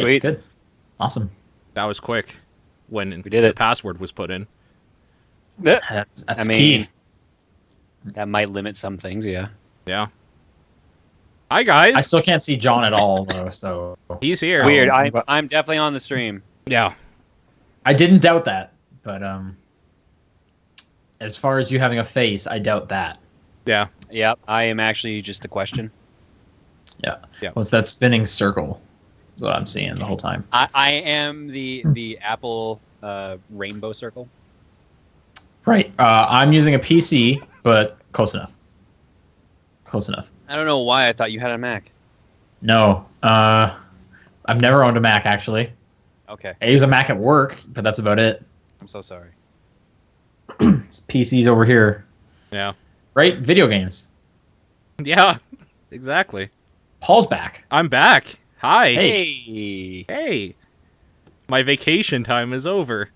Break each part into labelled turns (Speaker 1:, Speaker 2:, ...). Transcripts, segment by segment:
Speaker 1: Sweet.
Speaker 2: Good. Awesome.
Speaker 3: That was quick when
Speaker 1: We did
Speaker 3: the
Speaker 1: it.
Speaker 3: password was put in.
Speaker 2: That's
Speaker 1: I mean,
Speaker 2: key.
Speaker 1: that might limit some things, yeah.
Speaker 3: Yeah. Hi, guys.
Speaker 2: I still can't see John at all, though, so...
Speaker 3: He's here.
Speaker 1: Weird.
Speaker 2: but-
Speaker 1: I'm definitely on the stream.
Speaker 3: Yeah.
Speaker 2: I didn't doubt that, but as far as you having a face, I doubt that.
Speaker 3: Yeah.
Speaker 1: Yep, I am actually just the question.
Speaker 2: Yeah.
Speaker 3: Yeah.
Speaker 2: Well, it's that spinning circle is what I'm seeing the whole time.
Speaker 1: I am the Apple rainbow circle.
Speaker 2: Right. I'm using a PC, but close enough. Close enough.
Speaker 1: I don't know why I thought you had a Mac.
Speaker 2: No. I've never owned a Mac, actually.
Speaker 1: Okay,
Speaker 2: I use a Mac at work, but that's about it.
Speaker 1: I'm so sorry.
Speaker 2: It's PCs over here.
Speaker 3: Yeah.
Speaker 2: Right? Video games.
Speaker 3: Yeah. Exactly.
Speaker 2: Paul's back.
Speaker 3: I'm back. Hi.
Speaker 1: Hey.
Speaker 3: Hey. My vacation time is over.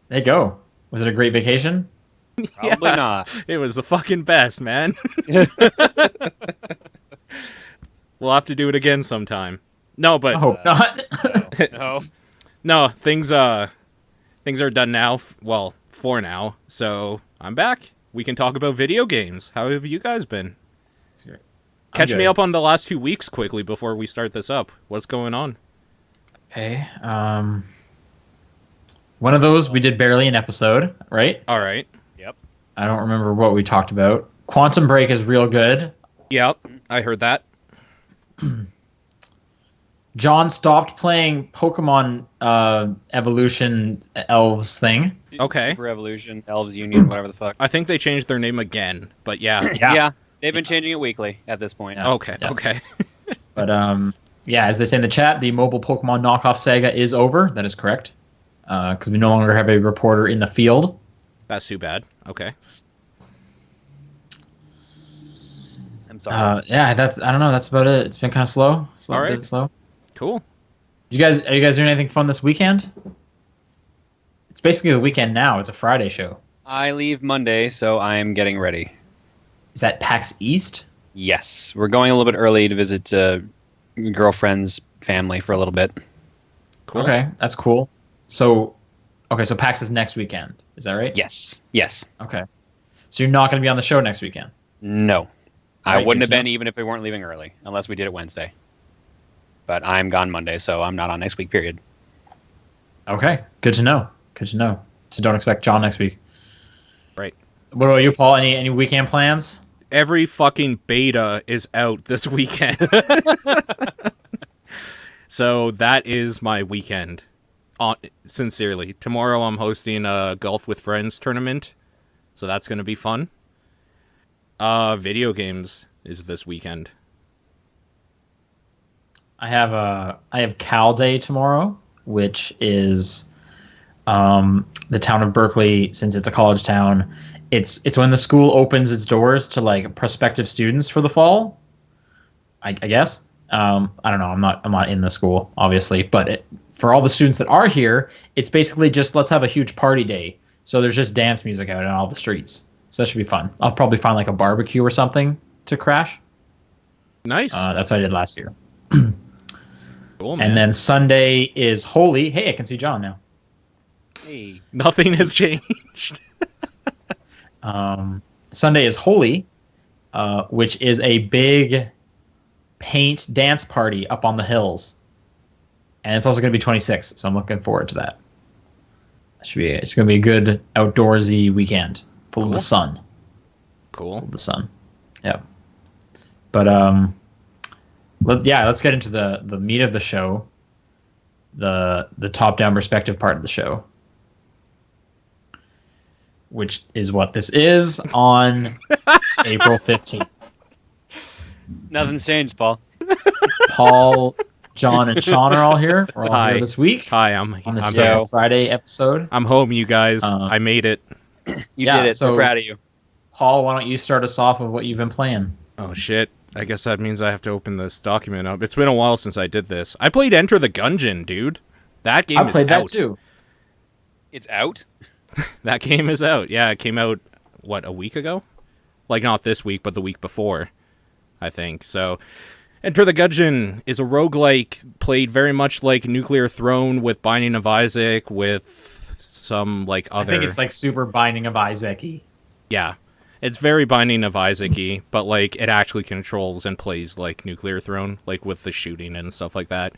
Speaker 2: There you go. Was it a great vacation?
Speaker 1: Probably
Speaker 3: Yeah.
Speaker 1: not.
Speaker 3: It was the fucking best, man. We'll have to do it again sometime. No, but
Speaker 2: I hope not.
Speaker 1: No.
Speaker 3: no, things are done now. Well, for now. So I'm back. We can talk about video games. How have you guys been? Catch me
Speaker 2: good.
Speaker 3: up on the last 2 weeks quickly before we start this up. What's going on?
Speaker 2: Okay. One of those, we did barely an episode, right?
Speaker 3: All right.
Speaker 1: Yep.
Speaker 2: I don't remember what we talked about. Quantum Break is real good.
Speaker 3: Yep, I heard that.
Speaker 2: John stopped playing Pokemon Evolution Elves thing.
Speaker 3: Okay.
Speaker 1: Super Evolution, Elves Union, whatever the fuck.
Speaker 3: I think they changed their name again, but yeah.
Speaker 1: Yeah. They've been changing it weekly at this point.
Speaker 2: Yeah.
Speaker 3: Okay,
Speaker 2: Yeah.
Speaker 3: okay.
Speaker 2: But yeah, as they say in the chat, the mobile Pokemon knockoff saga is over. That is correct. Because we no longer have a reporter in the field.
Speaker 3: That's too bad. Okay.
Speaker 1: I'm sorry.
Speaker 2: Yeah, I don't know. That's about it. It's been kind of slow.
Speaker 3: All right.
Speaker 2: Bit slow.
Speaker 3: Cool.
Speaker 2: Are you guys doing anything fun this weekend? It's basically the weekend now. It's a Friday show.
Speaker 1: I leave Monday, so I'm getting ready.
Speaker 2: Is that PAX East?
Speaker 1: Yes. We're going a little bit early to visit girlfriend's family for a little bit.
Speaker 3: Cool.
Speaker 2: Okay, that's cool. So PAX is next weekend. Is that right?
Speaker 1: Yes. Yes.
Speaker 2: Okay. So you're not going to be on the show next weekend?
Speaker 1: No. I
Speaker 2: Alright,
Speaker 1: wouldn't
Speaker 2: good
Speaker 1: have
Speaker 2: to
Speaker 1: been even if we weren't leaving early, unless we did it Wednesday. But I'm gone Monday, so I'm not on next week, period.
Speaker 2: Okay, good to know. Good to know. So don't expect John next week.
Speaker 3: Right.
Speaker 2: What about you, Paul? Any weekend plans?
Speaker 3: Every fucking beta is out this weekend. So that is my weekend. Sincerely. Tomorrow I'm hosting a Golf with Friends tournament. So that's going to be fun. Video games is this weekend.
Speaker 2: I have Cal Day tomorrow, which is the town of Berkeley, since it's a college town. It's when the school opens its doors to like prospective students for the fall. I guess. I don't know. I'm not in the school, obviously, but for all the students that are here, it's basically just let's have a huge party day. So there's just dance music out on all the streets. So that should be fun. I'll probably find like a barbecue or something to crash.
Speaker 3: Nice.
Speaker 2: That's what I did last year.
Speaker 3: Cool, man.
Speaker 2: And then Sunday is Holy. Hey, I can see John now.
Speaker 1: Hey.
Speaker 3: Nothing has changed.
Speaker 2: Sunday is Holy, which is a big paint dance party up on the hills. And it's also going to be 26, so I'm looking forward to that. It's going to be a good outdoorsy weekend, full of the sun.
Speaker 3: Cool.
Speaker 2: Full of the sun. Yeah. But let's get into the meat of the show. The top-down perspective part of the show, which is what this is on April 15th.
Speaker 1: Nothing's changed, Paul.
Speaker 2: Paul, John, and Sean are all here. We're all
Speaker 3: Hi.
Speaker 2: here this week
Speaker 3: Hi, I'm
Speaker 2: on this
Speaker 3: I'm,
Speaker 2: special
Speaker 1: here.
Speaker 2: Friday episode.
Speaker 3: I'm home, you guys. I made it.
Speaker 1: You
Speaker 2: Yeah,
Speaker 1: did it.
Speaker 2: so-
Speaker 1: We're proud of you.
Speaker 2: Paul, why don't you start us off with what you've been playing?
Speaker 3: Oh shit. I guess that means I have to open this document up. It's been a while since I did this. I played Enter the Gungeon, dude. That game
Speaker 2: I
Speaker 3: is
Speaker 2: played that
Speaker 3: out.
Speaker 2: too.
Speaker 1: It's out?
Speaker 3: That game is out. Yeah, it came out, what, a week ago? Like, not this week, but the week before, I think. So, Enter the Gungeon is a roguelike played very much like Nuclear Throne with Binding of Isaac with some like other...
Speaker 2: I think it's like super Binding of Isaac-y.
Speaker 3: Yeah. It's very Binding of Isaac-y, but like it actually controls and plays like Nuclear Throne, like with the shooting and stuff like that.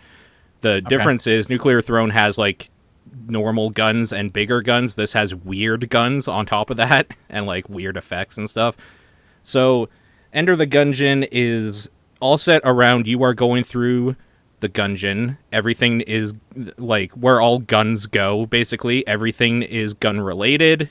Speaker 3: The difference is Nuclear Throne has like normal guns and bigger guns. This has weird guns on top of that and like weird effects and stuff. So Enter the Gungeon is all set around you are going through the gungeon. Everything is like where all guns go, basically. Everything is gun related.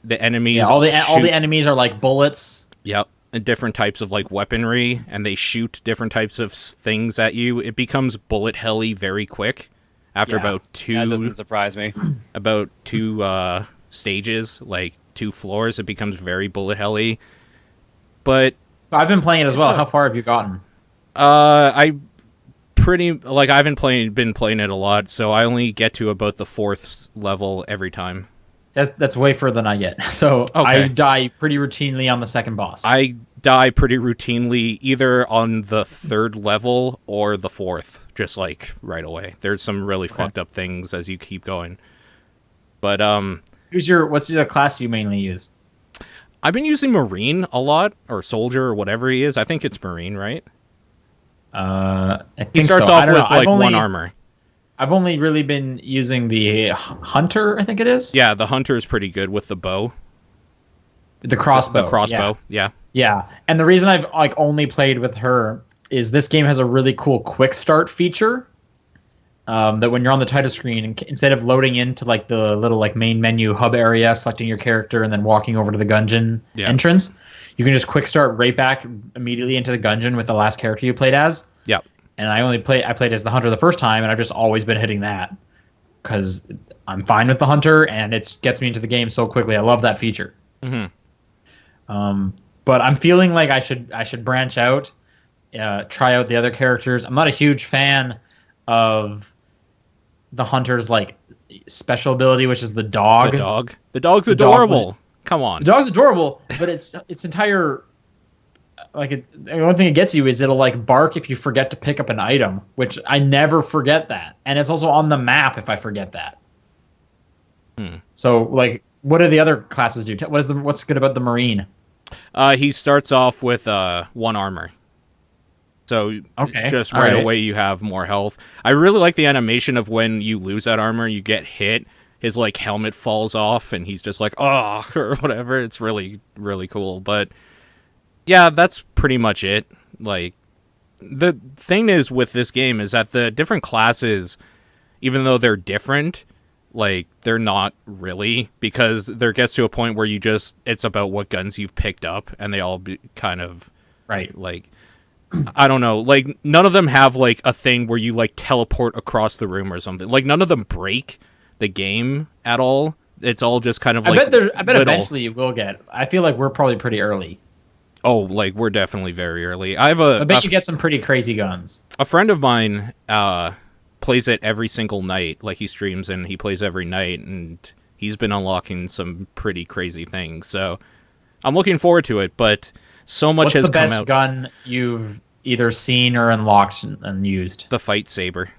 Speaker 3: The enemies...
Speaker 2: Yeah, all the enemies are like bullets.
Speaker 3: Yep. And different types of like weaponry, and they shoot different types of things at you. It becomes bullet helly very quick after about two...
Speaker 1: That doesn't surprise me.
Speaker 3: About two stages, like 2 floors, it becomes very bullet helly. But
Speaker 2: I've been playing it as well. How far have you gotten?
Speaker 3: I haven't been playing it a lot, so I only get to about the 4th level every time.
Speaker 2: That's way further than I get. So okay. I die pretty routinely on the second boss.
Speaker 3: I die pretty routinely either on the 3rd level or the 4th, just like right away. There's some really fucked up things as you keep going. But
Speaker 2: what's the class you mainly use?
Speaker 3: I've been using Marine a lot, or Soldier, or whatever he is. I think it's Marine, right?
Speaker 2: I think
Speaker 3: he starts off with like 1 armor.
Speaker 2: I've only really been using the Hunter, I think it is.
Speaker 3: Yeah, the Hunter is pretty good with the bow.
Speaker 2: The crossbow.
Speaker 3: The crossbow, yeah.
Speaker 2: Yeah, and the reason I've like only played with her is this game has a really cool quick start feature. That when you're on the title screen, instead of loading into like the little like main menu hub area, selecting your character and then walking over to the Gungeon entrance, you can just quick start right back immediately into the Gungeon with the last character you played as.
Speaker 3: Yep.
Speaker 2: And I played as the Hunter the first time, and I've just always been hitting that because I'm fine with the Hunter, and it gets me into the game so quickly. I love that feature.
Speaker 3: Mm-hmm.
Speaker 2: But I'm feeling like I should branch out, try out the other characters. I'm not a huge fan of the Hunter's like special ability, which is the dog.
Speaker 3: The dog's adorable. Come on.
Speaker 2: The dog's adorable, but its entire the only thing it gets you is it'll like bark if you forget to pick up an item, which I never forget that, and it's also on the map if I forget that. So like, what do the other classes do? What's good about the Marine?
Speaker 3: He starts off with 1 armor. So just right away you have more health. I really like the animation of when you lose that armor, you get hit, his like helmet falls off, and he's just like, oh, or whatever. It's really, really cool. But yeah, that's pretty much it. Like, the thing is with this game is that the different classes, even though they're different, like, they're not really, because there gets to a point where it's about what guns you've picked up, and they all be kind of, like, I don't know, like, none of them have, like, a thing where you, like, teleport across the room or something. Like, none of them break the game at all. It's all just kind of, like,
Speaker 2: I bet eventually you will get. I feel like we're probably pretty early.
Speaker 3: Oh, like, we're definitely very early. I
Speaker 2: bet you get some pretty crazy guns.
Speaker 3: A friend of mine plays it every single night. Like, he streams and he plays every night, and he's been unlocking some pretty crazy things. So I'm looking forward to it, but so much has come out.
Speaker 2: What's the best gun you've either seen or unlocked and used?
Speaker 3: The Fight Saber.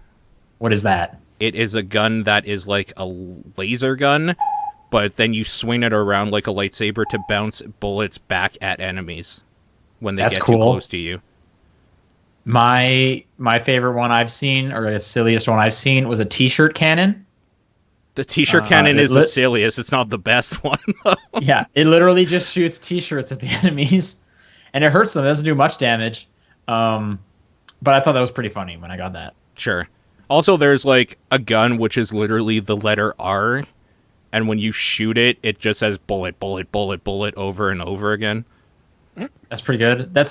Speaker 2: What is that?
Speaker 3: It is a gun that is like a laser gun, but then you swing it around like a lightsaber to bounce bullets back at enemies when they get too close to you.
Speaker 2: My favorite one I've seen, or the silliest one I've seen, was a t-shirt cannon.
Speaker 3: The t-shirt cannon is the silliest. It's not the best one.
Speaker 2: Yeah, it literally just shoots t-shirts at the enemies, and it hurts them. It doesn't do much damage. But I thought that was pretty funny when I got that.
Speaker 3: Sure. Also, there's like a gun which is literally the letter R, and when you shoot it, it just says bullet, bullet, bullet, bullet over and over again.
Speaker 2: That's pretty good. That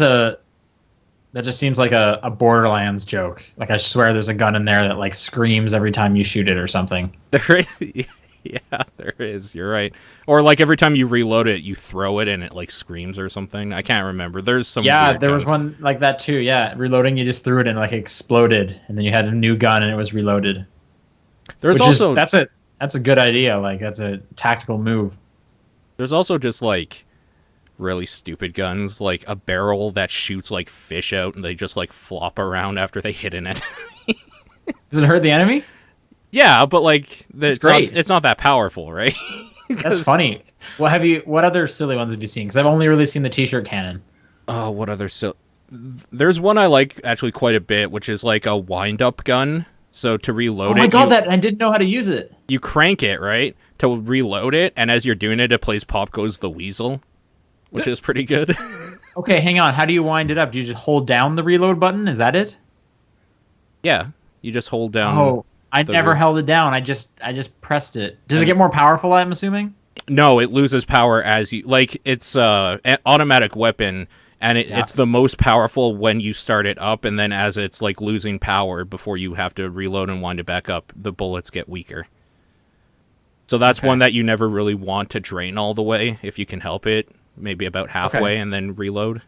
Speaker 2: just seems like a Borderlands joke. Like, I swear there's a gun in there that like screams every time you shoot it or something.
Speaker 3: There is, yeah, there is. You're right. Or like every time you reload it, you throw it and it like screams or something. I can't remember. There's some.
Speaker 2: Yeah,
Speaker 3: weird
Speaker 2: there
Speaker 3: guns.
Speaker 2: was one like that too. Yeah, reloading, you just threw it and like exploded, and then you had a new gun and it was reloaded.
Speaker 3: There's also
Speaker 2: that's a good idea. Like, that's a tactical move.
Speaker 3: There's also just like really stupid guns, like a barrel that shoots like fish out and they just like flop around after they hit an enemy.
Speaker 2: Does it hurt the enemy?
Speaker 3: Yeah, but like
Speaker 2: It's great.
Speaker 3: it's not that powerful, right?
Speaker 2: That's funny. What other silly ones have you seen? Because I've only really seen the t-shirt cannon.
Speaker 3: Oh, what other there's one I like actually quite a bit, which is like a wind-up gun. So to reload it,
Speaker 2: Oh my god, that I didn't know how to use it.
Speaker 3: you crank it, right, to reload it, and as you're doing it, it plays Pop Goes the Weasel, which is pretty good.
Speaker 2: Okay, hang on. How do you wind it up? Do you just hold down the reload button? Is that it?
Speaker 3: Yeah, you just hold down.
Speaker 2: Oh, I never held it down. I just pressed it. Does it get more powerful, I'm assuming?
Speaker 3: No, it loses power as you like. It's an automatic weapon, and it's the most powerful when you start it up, and then as it's like losing power before you have to reload and wind it back up, the bullets get weaker. So that's one that you never really want to drain all the way if you can help it. Maybe about halfway and then reload.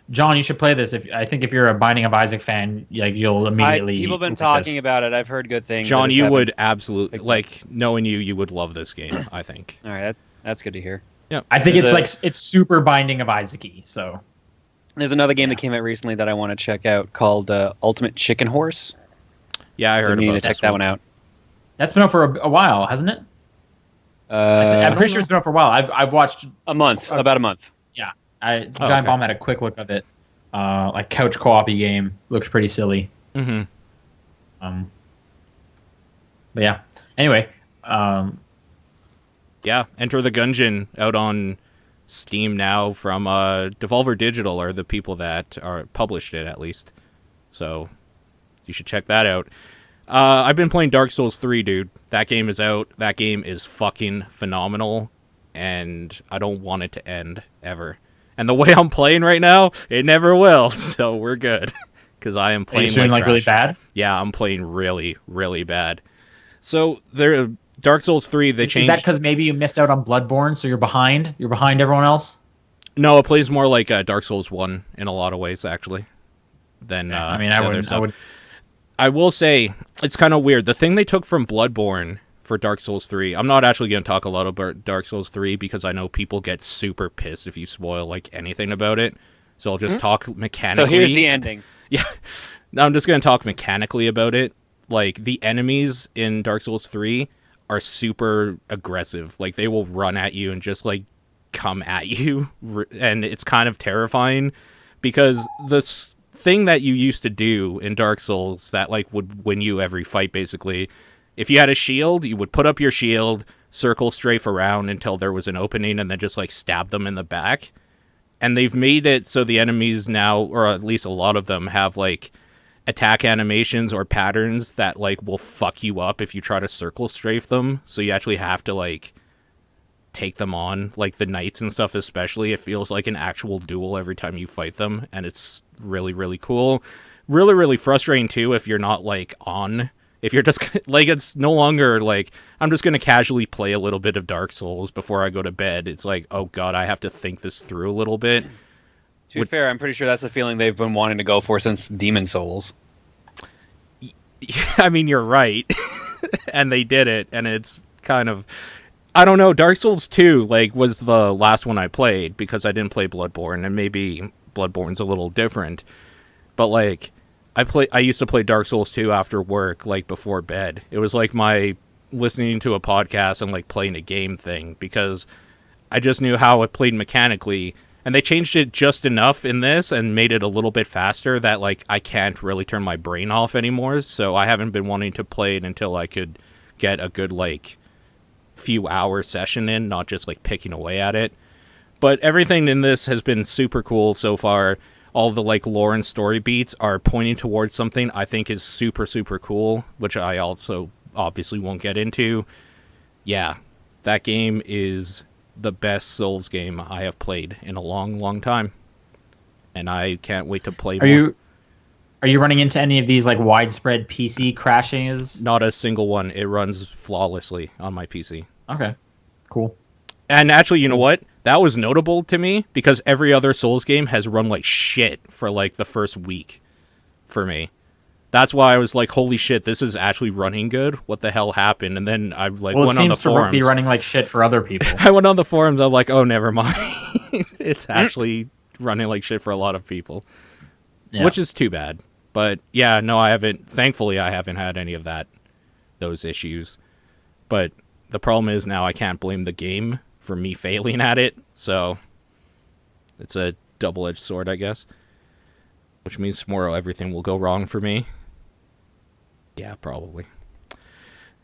Speaker 2: John, you should play this. I think if you're a Binding of Isaac fan, like you'll immediately.
Speaker 1: People have been talking about it. I've heard good things.
Speaker 3: John, you would absolutely like knowing you would love this game. I think.
Speaker 1: All right, that's good to hear.
Speaker 3: Yeah,
Speaker 2: I think it's super Binding of Isaac-y. So
Speaker 1: there's another game that came out recently that I want to check out called Ultimate Chicken Horse.
Speaker 3: Yeah, I heard about
Speaker 1: need to
Speaker 3: this
Speaker 1: check that one out.
Speaker 2: That's been out for a while, hasn't it? I'm pretty sure it's been out for a while. I've watched
Speaker 1: about a month.
Speaker 2: Yeah, Giant Bomb had a quick look of it. Like couch co-op game, looks pretty silly.
Speaker 3: Mm-hmm.
Speaker 2: But yeah. Anyway.
Speaker 3: Yeah, Enter the Gungeon out on Steam now from Devolver Digital are the people that are published it at least. So you should check that out. I've been playing Dark Souls 3, dude. That game is out. That game is fucking phenomenal, and I don't want it to end ever. And the way I'm playing right now, it never will. So we're good, because I am playing like
Speaker 2: really bad.
Speaker 3: Yeah, I'm playing really, really bad. So Dark Souls 3, they changed.
Speaker 2: Is that because maybe you missed out on Bloodborne, so you're behind? You're behind everyone else?
Speaker 3: No, it plays more like Dark Souls 1 in a lot of ways, actually. Than I will say, it's kind of weird. The thing they took from Bloodborne for Dark Souls 3, I'm not actually going to talk a lot about Dark Souls 3 because I know people get super pissed if you spoil like anything about it. So I'll just talk mechanically.
Speaker 1: So here's the ending.
Speaker 3: Yeah. I'm just going to talk mechanically about it. Like, the enemies in Dark Souls 3 are super aggressive. Like, they will run at you and just, like, come at you. And it's kind of terrifying because the thing that you used to do in Dark Souls that, like, would win you every fight, basically, if you had a shield, you would put up your shield, circle strafe around until there was an opening, and then just, like, stab them in the back. And they've made it so the enemies now, or at least a lot of them, have, like, attack animations or patterns that, like, will fuck you up if you try to circle strafe them. So you actually have to, like, take them on. Like, the knights and stuff especially, it feels like an actual duel every time you fight them, and it's really, really cool. Really, really frustrating, too, if you're not, like, on. If you're just, like, it's no longer, like, I'm just going to casually play a little bit of Dark Souls before I go to bed. It's like, oh, God, I have to think this through a little bit.
Speaker 1: To be fair, I'm pretty sure that's the feeling they've been wanting to go for since Demon Souls.
Speaker 3: I mean, you're right. And they did it, and it's kind of... I don't know, Dark Souls 2, like, was the last one I played, because I didn't play Bloodborne, and maybe Bloodborne's a little different. But, like, I used to play Dark Souls 2 after work, like, before bed. It was like my listening to a podcast and, like, playing a game thing, because I just knew how it played mechanically. And they changed it just enough in this and made it a little bit faster that, like, I can't really turn my brain off anymore. So I haven't been wanting to play it until I could get a good, like, few hour session in, not just, like, picking away at it. But everything in this has been super cool so far. All the, like, lore and story beats are pointing towards something I think is super, super cool, which I also obviously won't get into. Yeah, that game is the best Souls game I have played in a long, long time. And I can't wait to play more.
Speaker 2: Are you running into any of these, like, widespread PC crashes?
Speaker 3: Not a single one. It runs flawlessly on my PC.
Speaker 2: Okay, cool.
Speaker 3: And actually, you know what? That was notable to me because every other Souls game has run like shit for, like, the first week for me. That's why I was like, holy shit, this is actually running good. What the hell happened? And then I like
Speaker 2: Well, it
Speaker 3: went on the
Speaker 2: seems to
Speaker 3: forums.
Speaker 2: be running like shit for other people.
Speaker 3: I went on the forums. I'm like, oh, never mind. It's actually running like shit for a lot of people, which is too bad. But yeah, no, I haven't. Thankfully, I haven't had any of those issues. But the problem is now I can't blame the game for me failing at it. So it's a double-edged sword, I guess. Which means tomorrow everything will go wrong for me. Yeah, probably.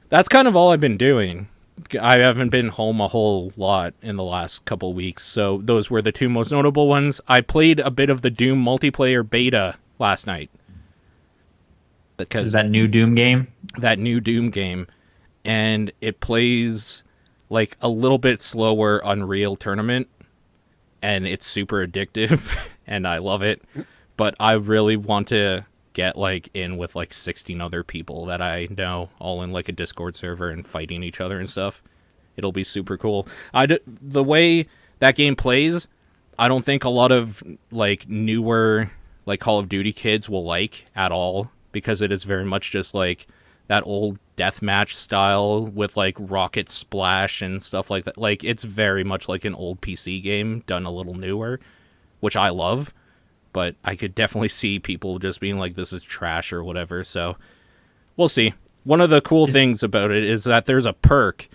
Speaker 3: That's kind of all I've been doing. I haven't been home a whole lot in the last couple weeks, so those were the two most notable ones. I played a bit of the Doom multiplayer beta last night.
Speaker 2: Is that new Doom game?
Speaker 3: That new Doom game. And it plays like a little bit slower Unreal Tournament, and it's super addictive, and I love it. But I really want to get like in with like 16 other people that I know, all in like a Discord server and fighting each other and stuff. It'll be super cool. The way that game plays, I don't think a lot of like newer like Call of Duty kids will like at all, because it is very much just like that old deathmatch style with like rocket splash and stuff like that. Like it's very much like an old PC game done a little newer, which I love. But I could definitely see people just being like, this is trash or whatever. So we'll see. One of the cool things about it is that there's a perk.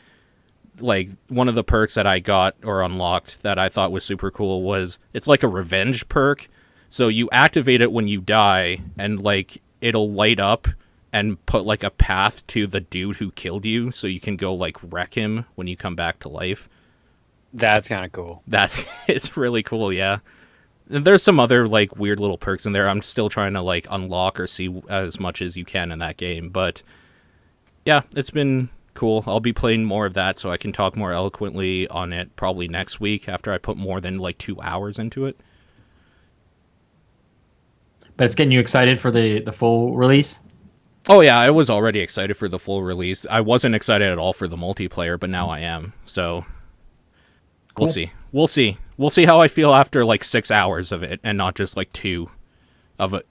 Speaker 3: Like one of the perks that I got or unlocked that I thought was super cool was it's like a revenge perk. So you activate it when you die, and like it'll light up and put like a path to the dude who killed you, so you can go like wreck him when you come back to life.
Speaker 1: That's kind of cool.
Speaker 3: It's really cool, yeah. There's some other like weird little perks in there. I'm still trying to like unlock or see as much as you can in that game, but yeah, it's been cool. I'll be playing more of that so I can talk more eloquently on it probably next week after I put more than like 2 hours into it.
Speaker 2: But it's getting you excited for the full release?
Speaker 3: Oh yeah, I was already excited for the full release. I wasn't excited at all for the multiplayer, but now I am. So cool. We'll see. We'll see how I feel after like 6 hours of it and not just like 2 of it.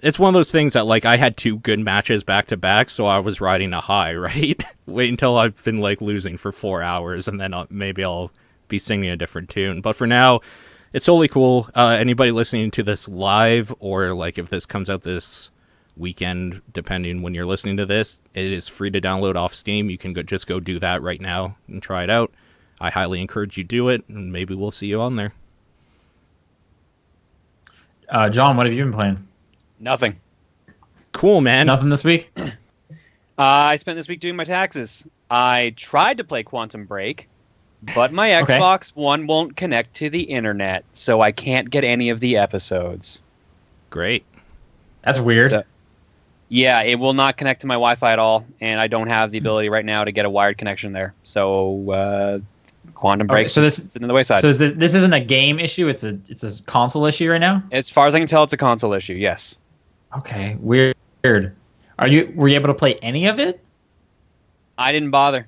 Speaker 3: It's one of those things that like I had 2 good matches back to back, so I was riding a high, right? Wait until I've been like losing for 4 hours, and then maybe I'll be singing a different tune. But for now, it's totally cool. Anybody listening to this live, or like if this comes out this weekend, depending when you're listening to this, it is free to download off Steam. You can just go do that right now and try it out. I highly encourage you do it, and maybe we'll see you on there.
Speaker 2: John, what have you been playing?
Speaker 1: Nothing.
Speaker 3: Cool, man.
Speaker 2: Nothing this week?
Speaker 1: I spent this week doing my taxes. I tried to play Quantum Break, but my Xbox One won't connect to the internet, so I can't get any of the episodes.
Speaker 3: Great.
Speaker 2: That's weird.
Speaker 1: So, yeah, it will not connect to my Wi-Fi at all, and I don't have the ability right now to get a wired connection there. So Quantum Break is in the wayside.
Speaker 2: So this isn't a game issue, it's a console issue right now?
Speaker 1: As far as I can tell, it's a console issue, yes.
Speaker 2: Okay, weird. Were you able to play any of it?
Speaker 1: I didn't bother.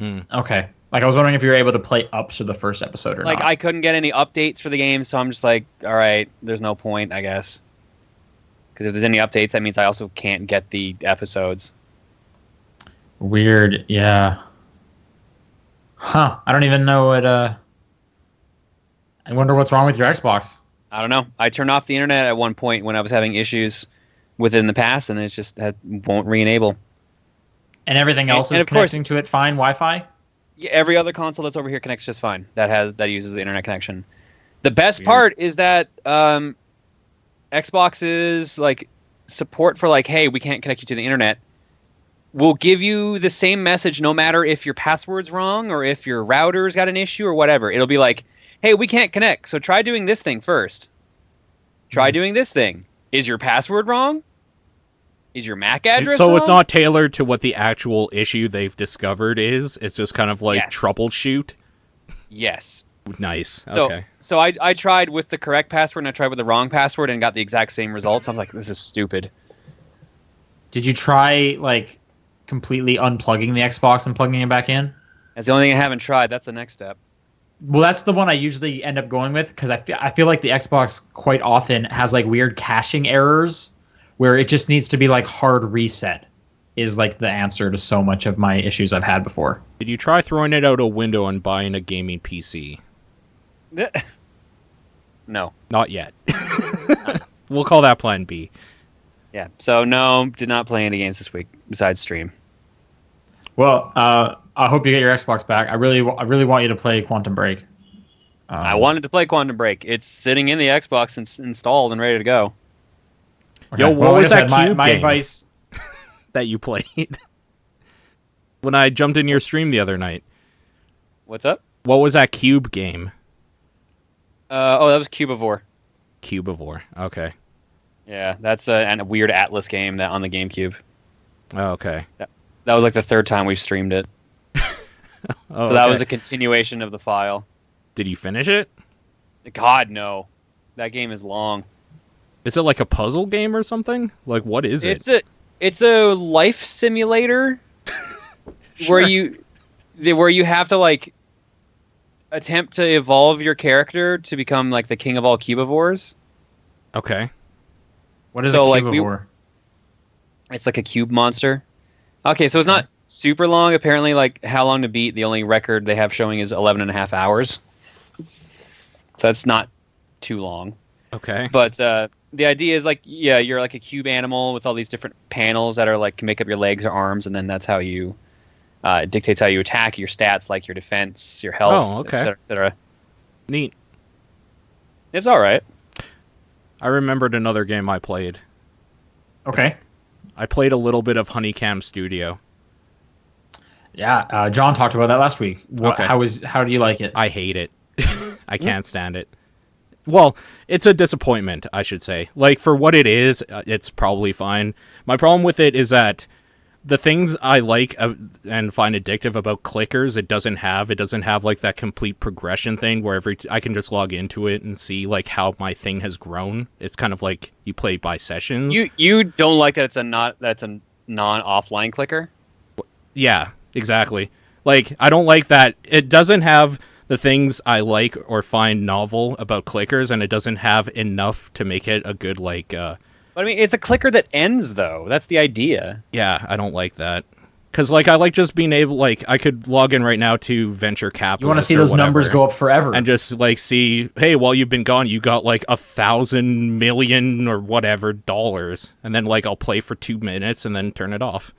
Speaker 2: Okay. Like, I was wondering if you were able to play up to the first episode or not.
Speaker 1: I couldn't get any updates for the game, so I'm just like, all right, there's no point, I guess. Because if there's any updates, that means I also can't get the episodes.
Speaker 2: Weird, yeah. Huh. I don't even know what... I wonder what's wrong with your Xbox.
Speaker 1: I don't know. I turned off the internet at one point when I was having issues within the past, and it just won't re-enable.
Speaker 2: And everything else is connecting to it fine, Wi-Fi?
Speaker 1: Yeah, every other console that's over here connects just fine. That uses the internet connection. The best part is that Xbox's like support for like, hey, we can't connect you to the internet, will give you the same message no matter if your password's wrong or if your router's got an issue or whatever. It'll be like, hey, we can't connect, so try doing this thing first. Try doing this thing. Is your password wrong? Is your MAC address wrong?
Speaker 3: It's not tailored to what the actual issue they've discovered is. It's just kind of like troubleshoot.
Speaker 1: Yes.
Speaker 3: Nice.
Speaker 1: So,
Speaker 3: okay.
Speaker 1: So I tried with the correct password and I tried with the wrong password and got the exact same results. I'm like, this is stupid.
Speaker 2: Did you try like completely unplugging the Xbox and plugging it back in?
Speaker 1: That's the only thing I haven't tried. That's the next step.
Speaker 2: Well, that's the one I usually end up going with because I feel like the Xbox quite often has like weird caching errors where it just needs to be like hard reset is like the answer to so much of my issues I've had before.
Speaker 3: Did you try throwing it out a window and buying a gaming PC?
Speaker 1: No.
Speaker 3: Not yet. We'll call that plan B.
Speaker 1: Yeah. So no, did not play any games this week besides stream.
Speaker 2: Well, I hope you get your Xbox back. I really want you to play Quantum Break.
Speaker 1: I wanted to play Quantum Break. It's sitting in the Xbox installed and ready to go.
Speaker 2: Okay.
Speaker 3: Yo, what was that Cube
Speaker 2: my
Speaker 3: game
Speaker 2: advice
Speaker 3: that you played? When I jumped in your stream the other night.
Speaker 1: What's up?
Speaker 3: What was that Cube game?
Speaker 1: That was Cubivore.
Speaker 3: Cubivore. Okay.
Speaker 1: Yeah, that's a weird Atlas game that on the GameCube.
Speaker 3: Oh, okay.
Speaker 1: That was like the third time we've streamed it.
Speaker 3: Oh,
Speaker 1: so that was a continuation of the file.
Speaker 3: Did you finish it?
Speaker 1: God, no. That game is long.
Speaker 3: Is it like a puzzle game or something? Like, what is it?
Speaker 1: It's a life simulator where you have to like attempt to evolve your character to become like the king of all cubivores.
Speaker 3: Okay.
Speaker 2: What is a Cubivore?
Speaker 1: It's like a cube monster. Okay, so it's not super long. Apparently, like how long to beat, the only record they have showing is 11 and a half hours. So that's not too long.
Speaker 3: Okay.
Speaker 1: But the idea is like, yeah, you're like a cube animal with all these different panels that are like can make up your legs or arms, and then that's how you it dictates how you attack, your stats, like your defense, your health,
Speaker 3: okay.
Speaker 1: et cetera.
Speaker 3: Neat.
Speaker 1: It's all right.
Speaker 3: I remembered another game I played.
Speaker 2: Okay.
Speaker 3: I played a little bit of Honeycam Studio.
Speaker 2: Yeah, John talked about that last week.
Speaker 3: Okay.
Speaker 2: How do you like it?
Speaker 3: I hate it. I can't stand it. Well, it's a disappointment, I should say. Like, for what it is, it's probably fine. My problem with it is that the things I like and find addictive about clickers, it doesn't have. It doesn't have, like, that complete progression thing where I can just log into it and see, like, how my thing has grown. It's kind of like you play by sessions.
Speaker 1: You don't like that that's a non-offline clicker?
Speaker 3: Yeah, exactly. Like, I don't like that. It doesn't have the things I like or find novel about clickers, and it doesn't have enough to make it a good, like...
Speaker 1: But I mean, it's a clicker that ends, though. That's the idea.
Speaker 3: Yeah, I don't like that. Because, like, I like just being able... Like, I could log in right now to venture capital.
Speaker 2: You want to see those numbers go up forever.
Speaker 3: And just, like, see, hey, while you've been gone, you got, like, 1,000 million or whatever dollars. And then, like, I'll play for 2 minutes and then turn it off.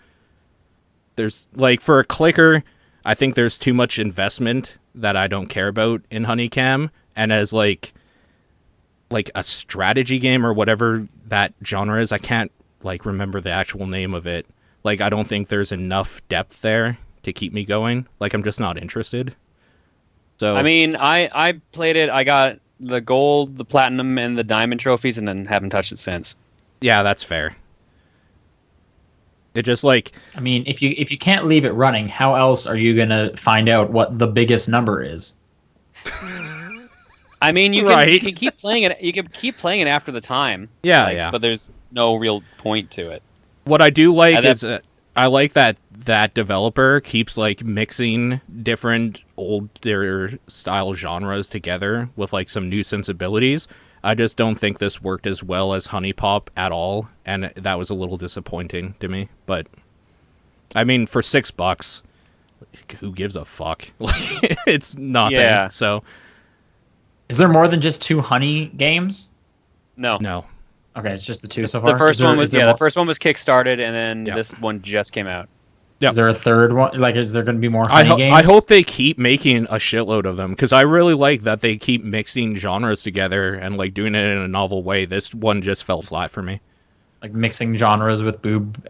Speaker 3: There's, like, for a clicker, I think there's too much investment that I don't care about in Honeycam. And as, like a strategy game or whatever that genre is, I can't, like, remember the actual name of it. Like, I don't think there's enough depth there to keep me going. Like, I'm just not interested. So
Speaker 1: I mean, I played it. I got the gold, the platinum, and the diamond trophies, and then haven't touched it since.
Speaker 3: Yeah, that's fair. It just, like...
Speaker 2: I mean, if you can't leave it running, how else are you going to find out what the biggest number is?
Speaker 1: I mean, you can keep playing it. You can keep playing it after the time.
Speaker 3: Yeah, yeah.
Speaker 1: But there's no real point to it.
Speaker 3: What I do like is I like that developer keeps, like, mixing different older style genres together with, like, some new sensibilities. I just don't think this worked as well as Honey Pop at all, and that was a little disappointing to me. But I mean, for $6, who gives a fuck? Like, it's nothing.
Speaker 1: Yeah.
Speaker 3: So,
Speaker 2: is there more than just 2 Honey games?
Speaker 1: No.
Speaker 2: Okay, it's just the 2 so far.
Speaker 1: The first one was the first one was kickstarted, and then
Speaker 3: Yep.
Speaker 1: this one just came out.
Speaker 3: Yep.
Speaker 2: Is there a third one? Like, is there going to be more Honey games?
Speaker 3: I hope they keep making a shitload of them, because I really like that they keep mixing genres together and, like, doing it in a novel way. This one just fell flat for me.
Speaker 2: Like mixing genres with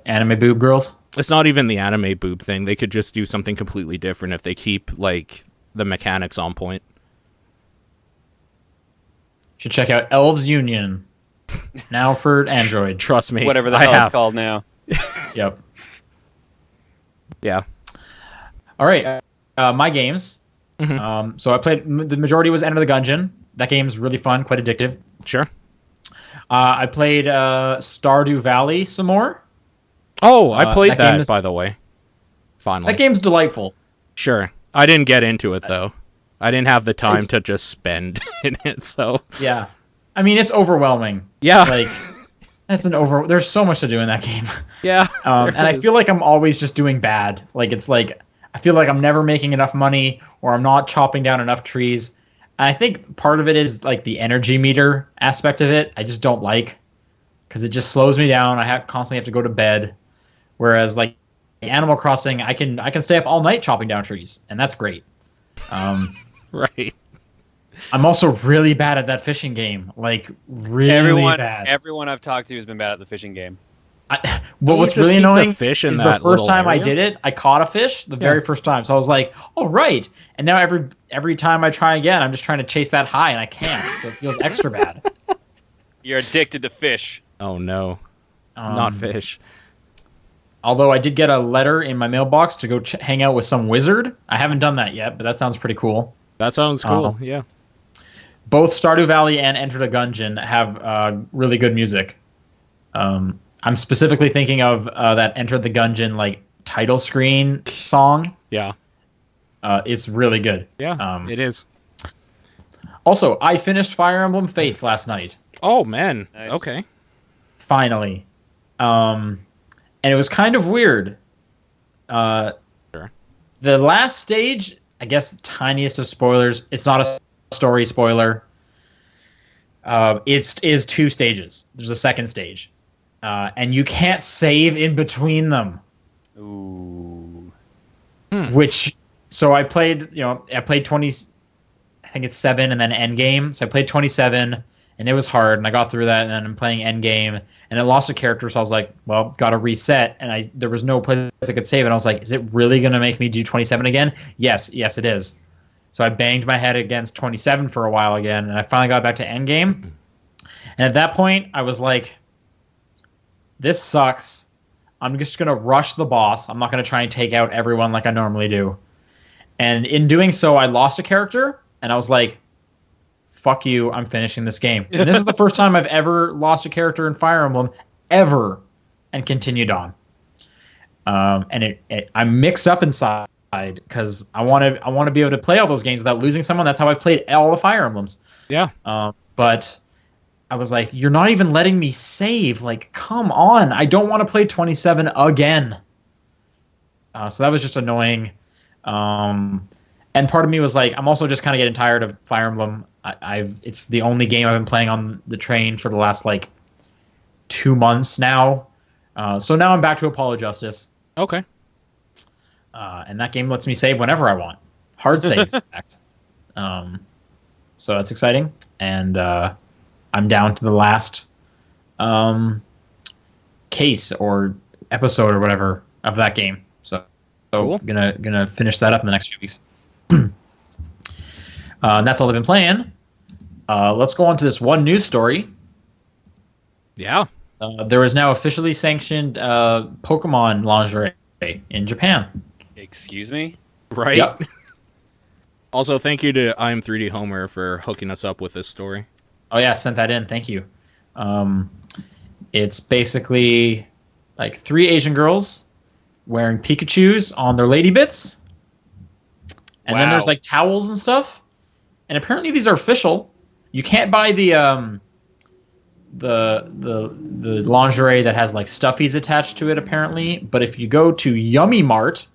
Speaker 2: anime boob girls?
Speaker 3: It's not even the anime boob thing. They could just do something completely different if they keep, like, the mechanics on point.
Speaker 2: Should check out Elves Union. Now for Android.
Speaker 3: Trust me.
Speaker 1: Whatever the hell it's called now.
Speaker 2: Yep.
Speaker 3: Yeah.
Speaker 2: All right. My games.
Speaker 3: Mm-hmm.
Speaker 2: So I played, the majority was Enter the Gungeon. That game's really fun, quite addictive.
Speaker 3: Sure.
Speaker 2: I played Stardew Valley some more.
Speaker 3: Oh, I played that by the way. Finally.
Speaker 2: That game's delightful.
Speaker 3: Sure. I didn't get into it, though. I didn't have the time to just spend in it, so...
Speaker 2: Yeah. I mean, it's overwhelming.
Speaker 3: Yeah.
Speaker 2: Like, There's so much to do in that game.
Speaker 3: Yeah.
Speaker 2: And I feel like I'm always just doing bad. Like it's like I feel like I'm never making enough money, or I'm not chopping down enough trees. And I think part of it is like the energy meter aspect of it. I just don't like, because it just slows me down. I constantly have to go to bed. Whereas like Animal Crossing, I can stay up all night chopping down trees, and that's great.
Speaker 3: Right.
Speaker 2: I'm also really bad at that fishing game. Like really bad.
Speaker 1: Everyone I've talked to has been bad at the fishing game.
Speaker 2: What's really annoying
Speaker 3: fish in
Speaker 2: is
Speaker 3: that
Speaker 2: the first time
Speaker 3: area?
Speaker 2: I did it, I caught a fish the very first time. So I was like, "Oh right!" And now every time I try again, I'm just trying to chase that high, and I can't. So it feels extra bad.
Speaker 1: You're addicted to fish.
Speaker 3: Oh no, not fish.
Speaker 2: Although I did get a letter in my mailbox to go hang out with some wizard. I haven't done that yet, but that sounds pretty cool.
Speaker 3: That sounds cool. Yeah.
Speaker 2: Both Stardew Valley and Enter the Gungeon have really good music. I'm specifically thinking of that Enter the Gungeon like title screen song.
Speaker 3: Yeah.
Speaker 2: It's really good.
Speaker 3: Yeah, it is.
Speaker 2: Also, I finished Fire Emblem Fates last night.
Speaker 3: Oh man.
Speaker 1: Nice.
Speaker 3: Okay.
Speaker 2: Finally. And it was kind of weird.
Speaker 3: Sure.
Speaker 2: The last stage, I guess, tiniest of spoilers. It's not a story spoiler. It is 2 stages. There's a second stage. And you can't save in between them.
Speaker 1: Ooh.
Speaker 2: So I played 20, I think it's 7 and then Endgame. So I played 27 and it was hard and I got through that, and then I'm playing Endgame and I lost a character. So I was like, well, got to reset. And there was no place I could save. And I was like, is it really going to make me do 27 again? Yes, it is. So I banged my head against 27 for a while again. And I finally got back to Endgame. And at that point I was like, this sucks. I'm just going to rush the boss. I'm not going to try and take out everyone like I normally do. And in doing so, I lost a character, and I was like, fuck you, I'm finishing this game. And this is the first time I've ever lost a character in Fire Emblem, ever, and continued on. And I'm mixed up inside, because I want to be able to play all those games without losing someone. That's how I've played all the Fire Emblems.
Speaker 3: Yeah.
Speaker 2: But I was like, you're not even letting me save. Like, come on. I don't want to play 27 again. So that was just annoying. And part of me was like, I'm also just kind of getting tired of Fire Emblem. It's the only game I've been playing on the train for the last like 2 months now. So now I'm back to Apollo Justice.
Speaker 3: Okay.
Speaker 2: And that game lets me save whenever I want. Hard saves, in fact. So that's exciting. And I'm down to the last case or episode or whatever of that game. So
Speaker 3: cool.
Speaker 2: gonna finish that up in the next few weeks. And that's all I've been playing. Let's go on to this one news story.
Speaker 3: Yeah.
Speaker 2: There is now officially sanctioned Pokemon lingerie in Japan.
Speaker 1: Excuse me?
Speaker 3: Right.
Speaker 2: Yep.
Speaker 3: Also, thank you to I'm 3D Homer for hooking us up with this story.
Speaker 2: Oh yeah, sent that in. Thank you. It's basically like 3 Asian girls wearing Pikachus on their lady bits. And then there's like towels and stuff. And apparently these are official. You can't buy the lingerie that has like stuffies attached to it apparently, but if you go to Yummy Mart,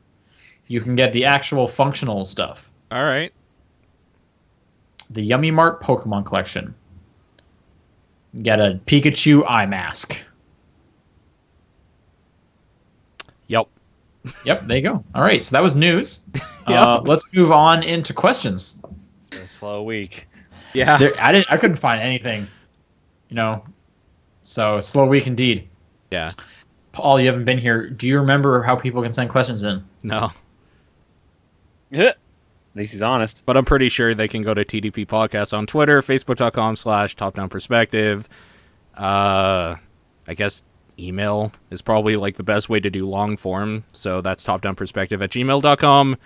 Speaker 2: you can get the actual functional stuff.
Speaker 3: All right.
Speaker 2: The Yummy Mart Pokemon collection. Get a Pikachu eye mask.
Speaker 3: Yep.
Speaker 2: Yep, there you go. All right, so that was news.
Speaker 3: Yep.
Speaker 2: Let's move on into questions.
Speaker 1: It's been a slow week.
Speaker 3: Yeah.
Speaker 2: I couldn't find anything, so slow week indeed.
Speaker 3: Yeah.
Speaker 2: Paul, you haven't been here. Do you remember how people can send questions in?
Speaker 3: No.
Speaker 1: At least he's honest.
Speaker 3: But I'm pretty sure they can go to TDP Podcast on Twitter, facebook.com/topdownperspective. I guess email is probably like the best way to do long form. So that's topdownperspective@gmail.com.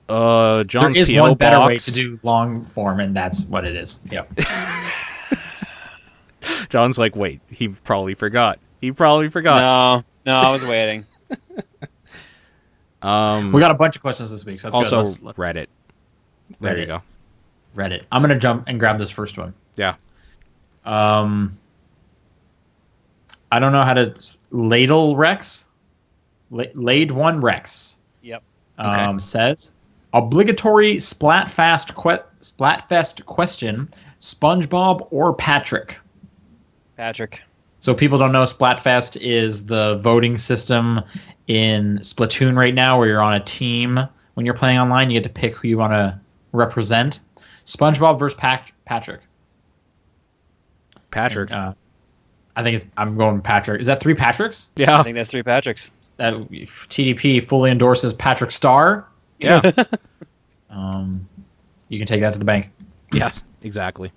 Speaker 3: John's
Speaker 2: there is
Speaker 3: PO
Speaker 2: one better
Speaker 3: box.
Speaker 2: way to do long form, and that's what it is. Yep.
Speaker 3: John's like, wait, he probably forgot.
Speaker 1: No, I was waiting.
Speaker 2: We got a bunch of questions this week. So that's
Speaker 3: also
Speaker 2: good.
Speaker 3: Reddit. There you go.
Speaker 2: Reddit. I'm gonna jump and grab this first one.
Speaker 3: Yeah.
Speaker 2: I don't know how to ladle Rex. Laid one Rex.
Speaker 1: Yep.
Speaker 2: Says obligatory Splatfest question: SpongeBob or Patrick?
Speaker 1: Patrick.
Speaker 2: So people don't know, Splatfest is the voting system in Splatoon right now, where you're on a team. When you're playing online, you get to pick who you want to represent. SpongeBob versus Patrick.
Speaker 3: Patrick.
Speaker 2: I think I'm going Patrick. Is that 3 Patricks?
Speaker 3: Yeah.
Speaker 1: I think that's 3 Patricks.
Speaker 2: That TDP fully endorses Patrick Star.
Speaker 3: Yeah.
Speaker 2: You can take that to the bank.
Speaker 3: Yeah, exactly.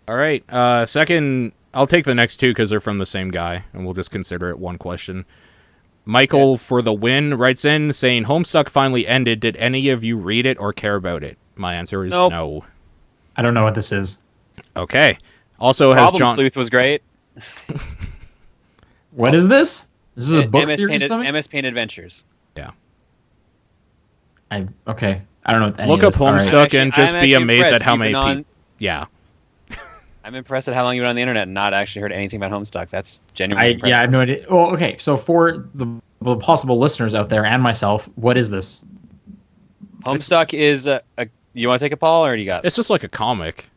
Speaker 3: All right. Second, I'll take the next 2 because they're from the same guy, and we'll just consider it one question. Michael for the win writes in saying, Homestuck finally ended. Did any of you read it or care about it? My answer is
Speaker 1: Nope.
Speaker 3: no.
Speaker 2: I don't know what this is.
Speaker 3: Okay. Also,
Speaker 1: Problem
Speaker 3: has John...
Speaker 1: Sleuth was great.
Speaker 2: What is this? This is a book
Speaker 1: MS
Speaker 2: series?
Speaker 1: MS Paint Adventures.
Speaker 3: Yeah.
Speaker 2: Okay. I don't know what any
Speaker 3: Look
Speaker 2: of
Speaker 3: up
Speaker 2: this. All right.
Speaker 3: Homestuck and just
Speaker 1: I'm
Speaker 3: be
Speaker 1: actually
Speaker 3: amazed at
Speaker 1: impressed
Speaker 3: how
Speaker 1: you've
Speaker 3: many
Speaker 1: been
Speaker 3: people... Yeah.
Speaker 1: I'm impressed at how long you've been on the internet and not actually heard anything about Homestuck. That's genuinely impressive.
Speaker 2: I have no idea. Well, okay. So for the possible listeners out there and myself, what is this?
Speaker 1: Homestuck is a. You want to take a Paul, or do you got?
Speaker 3: It's just like a comic,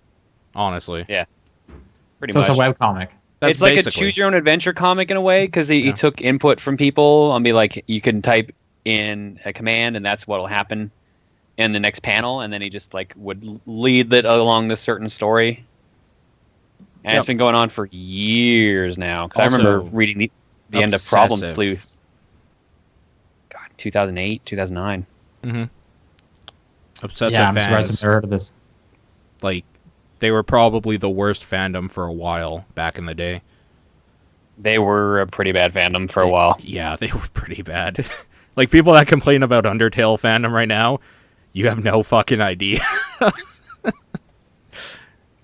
Speaker 3: honestly.
Speaker 1: Yeah. Pretty
Speaker 2: So
Speaker 1: much.
Speaker 2: it's a webcomic.
Speaker 3: That's
Speaker 1: It's like
Speaker 3: basically...
Speaker 1: a choose your own adventure comic in a way, because he took input from people. I'll be like, you can type in a command and that's what'll happen in the next panel, and then he just like would lead it along this certain story. And it's been going on for years now. Because I remember reading the end of Problem Sleuth. God, 2008, 2009.
Speaker 3: Mm-hmm. Obsessive
Speaker 2: Yeah, I'm
Speaker 3: fans.
Speaker 2: surprised I've never heard of this.
Speaker 3: Like, they were probably the worst fandom for a while back in the day.
Speaker 1: They were a pretty bad fandom for a while.
Speaker 3: Yeah, they were pretty bad. Like, people that complain about Undertale fandom right now, you have no fucking idea.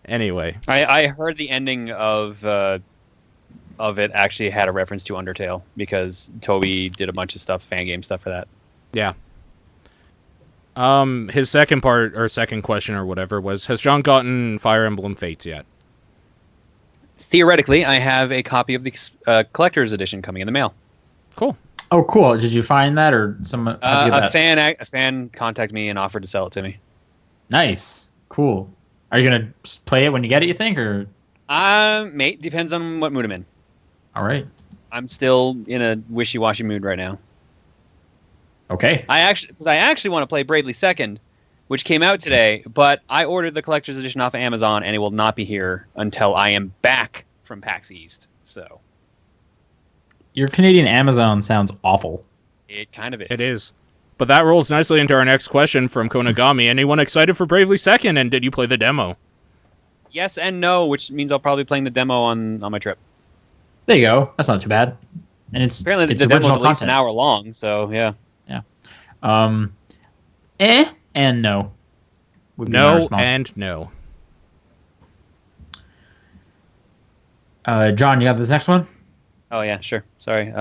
Speaker 3: Anyway.
Speaker 1: I heard the ending of it actually had a reference to Undertale, because Toby did a bunch of stuff, fan game stuff for that.
Speaker 3: Yeah. His second part, or second question or whatever was, has John gotten Fire Emblem Fates yet?
Speaker 1: Theoretically, I have a copy of the collector's edition coming in the mail.
Speaker 3: Cool.
Speaker 2: Oh, cool. Did you find that, or someone?
Speaker 1: A fan contacted me and offered to sell it to me.
Speaker 2: Nice. Cool. Are you gonna play it when you get it, you think, or?
Speaker 1: Mate, depends on what mood I'm in.
Speaker 2: All right.
Speaker 1: I'm still in a wishy-washy mood right now.
Speaker 2: Okay.
Speaker 1: I actually want to play Bravely Second, which came out today, but I ordered the collector's edition off of Amazon, and it will not be here until I am back from PAX East. So.
Speaker 2: Your Canadian Amazon sounds awful.
Speaker 1: It kind of is.
Speaker 3: It is. But that rolls nicely into our next question from Konagami. Anyone excited for Bravely Second, and did you play the demo?
Speaker 1: Yes and no, which means I'll probably be playing the demo on my trip.
Speaker 2: There you go. That's not too bad. And it's
Speaker 1: apparently
Speaker 2: it's
Speaker 1: the demo's
Speaker 2: original
Speaker 1: at least
Speaker 2: content.
Speaker 1: an hour long, so yeah.
Speaker 2: Yeah. And no. Would be my
Speaker 3: No
Speaker 2: response.
Speaker 3: and no.
Speaker 2: John, you got this next one?
Speaker 1: Oh yeah, sure. Sorry.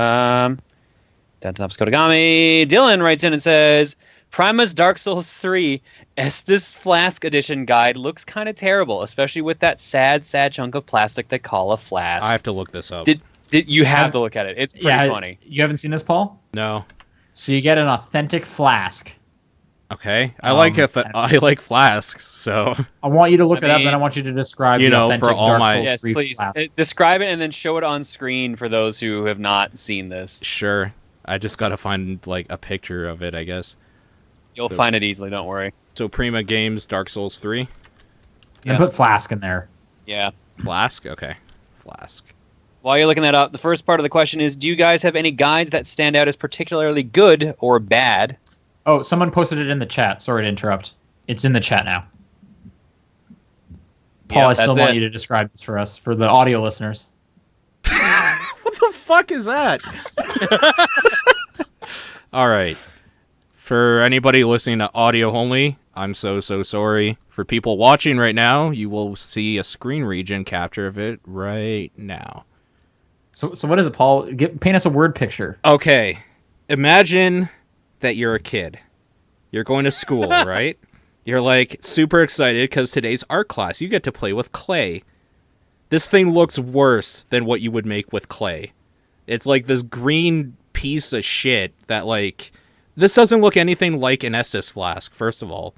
Speaker 1: Dantop's Kodagami. Dylan writes in and says, Prima's Dark Souls 3 Estus Flask Edition guide looks kind of terrible, especially with that sad chunk of plastic they call a flask.
Speaker 3: I have to look this up.
Speaker 1: Did you have to look at it? It's pretty funny.
Speaker 2: You haven't seen this, Paul?
Speaker 3: No.
Speaker 2: So you get an authentic flask.
Speaker 3: Okay. I like flasks, so...
Speaker 2: I want you to look it up, and I want you to describe the authentic
Speaker 3: for all
Speaker 2: Dark
Speaker 3: my...
Speaker 2: Souls
Speaker 1: Yes,
Speaker 2: 3
Speaker 1: please.
Speaker 2: flask.
Speaker 1: Describe it and then show it on screen for those who have not seen this.
Speaker 3: Sure. I just gotta find, like, a picture of it, I guess.
Speaker 1: You'll find it easily, don't worry.
Speaker 3: So Prima Games Dark Souls 3?
Speaker 2: And put flask in there.
Speaker 1: Yeah.
Speaker 3: Flask? Okay. Flask.
Speaker 1: While you're looking that up, the first part of the question is, do you guys have any guides that stand out as particularly good or bad?
Speaker 2: Oh, someone posted it in the chat. Sorry to interrupt. It's in the chat now. Paul, I still want you to describe this for us, for the audio listeners.
Speaker 3: What the fuck is that? All right. For anybody listening to audio only, I'm so sorry. For people watching right now, you will see a screen region capture of it right now.
Speaker 2: So what is it, Paul? Paint us a word picture.
Speaker 3: Okay. Imagine that you're a kid. You're going to school, right? You're like super excited because today's art class. You get to play with clay. This thing looks worse than what you would make with clay. It's like this green piece of shit that, like... This doesn't look anything like an Estus flask, first of all.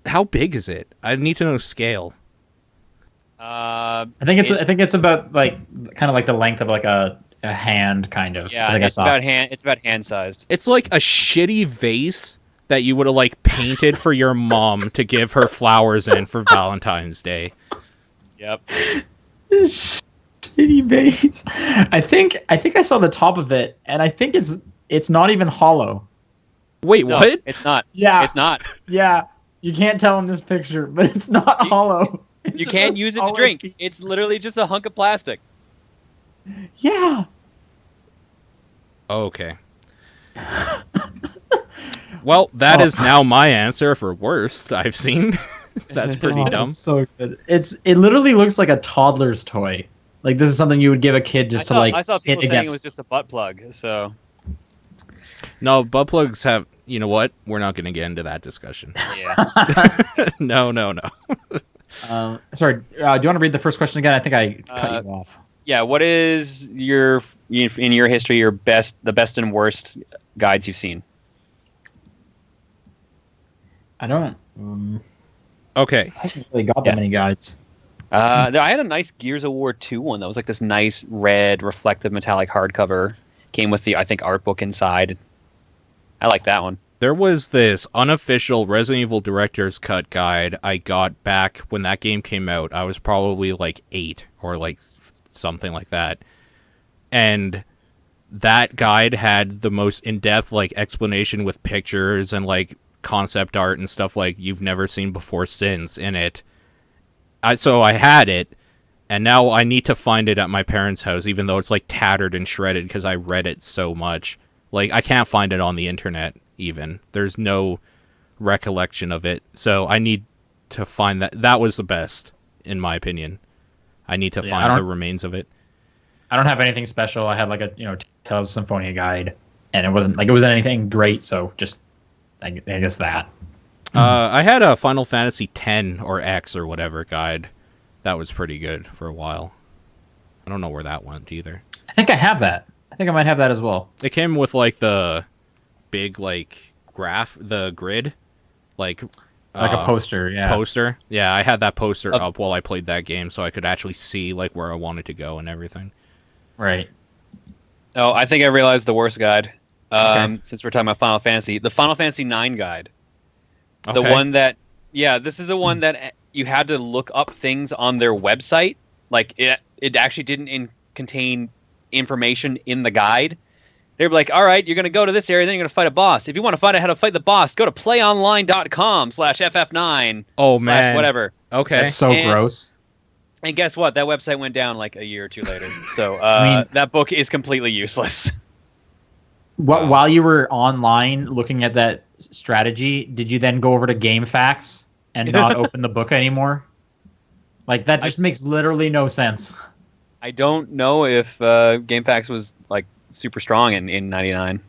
Speaker 3: How big is it? I need to know scale.
Speaker 2: I think it's about like kind of like the length of like a hand, kind of.
Speaker 1: Yeah,
Speaker 2: like
Speaker 1: it's about hand sized.
Speaker 3: It's like a shitty vase that you would have like painted for your mom to give her flowers in for Valentine's Day.
Speaker 1: Yep.
Speaker 2: Shitty vase. I think I saw the top of it, and I think it's not even hollow.
Speaker 3: Wait,
Speaker 1: No,
Speaker 3: what?
Speaker 1: It's not.
Speaker 2: Yeah,
Speaker 1: it's not.
Speaker 2: Yeah, you can't tell in this picture, but it's not hollow.
Speaker 1: You can't use it to drink. Piece. It's literally just a hunk of plastic.
Speaker 2: Yeah.
Speaker 3: Okay. Well, that is now my answer for worst I've seen. That's pretty dumb.
Speaker 2: That's so good. It literally looks like a toddler's toy. Like this is something you would give a kid just to like.
Speaker 1: I saw people
Speaker 2: hit
Speaker 1: saying
Speaker 2: against.
Speaker 1: it was just a butt plug. So.
Speaker 3: No, butt plugs have. You know what? We're not going to get into that discussion.
Speaker 1: Yeah.
Speaker 3: No.
Speaker 2: Sorry. Do you want to read the first question again? I think I cut you off.
Speaker 1: Yeah. What is in your history the best and worst guides you've seen?
Speaker 2: I don't.
Speaker 3: Okay.
Speaker 2: I haven't really got that many guides.
Speaker 1: I had a nice Gears of War 2 one that was like this nice red reflective metallic hardcover. Came with the art book inside. I like that one.
Speaker 3: There was this unofficial Resident Evil Director's Cut guide I got back when that game came out. I was probably like 8 or like something like that. And that guide had the most in-depth like explanation with pictures and like concept art and stuff like you've never seen before since in it. So I had it, and now I need to find it at my parents' house, even though it's like tattered and shredded because I read it so much. Like, I can't find it on the internet, even. There's no recollection of it. So I need to find that. That was the best, in my opinion. I need to find the remains of it.
Speaker 2: I don't have anything special. I had like a, Tales of Symphonia guide, and it wasn't anything great, so just, I guess that.
Speaker 3: I had a Final Fantasy X or X or whatever guide. That was pretty good for a while. I don't know where that went either.
Speaker 2: I think I have that. I think I might have that as well.
Speaker 3: It came with like the big like the grid, like
Speaker 2: a poster. Yeah,
Speaker 3: poster. Yeah, I had that poster up while I played that game, so I could actually see like where I wanted to go and everything.
Speaker 2: Right.
Speaker 1: Oh, I think I realized the worst guide.
Speaker 2: Okay.
Speaker 1: Since we're talking about Final Fantasy, the Final Fantasy IX guide.
Speaker 3: Okay.
Speaker 1: The one that, this is the one that you had to look up things on their website. Like it actually didn't contain information in the guide. They'd be like, all right, you're going to go to this area, then you're going to fight a boss. If you want to find out how to fight the boss, go to playonline.com/ff9.
Speaker 3: Oh, man.
Speaker 1: Whatever.
Speaker 3: Okay.
Speaker 2: That's so gross.
Speaker 1: And guess what? That website went down like a year or two later. So that book is completely useless.
Speaker 2: While you were online looking at that strategy, did you then go over to GameFAQs and not open the book anymore? Like, that just makes literally no sense.
Speaker 1: I don't know if GameFAQs was like super strong in 99.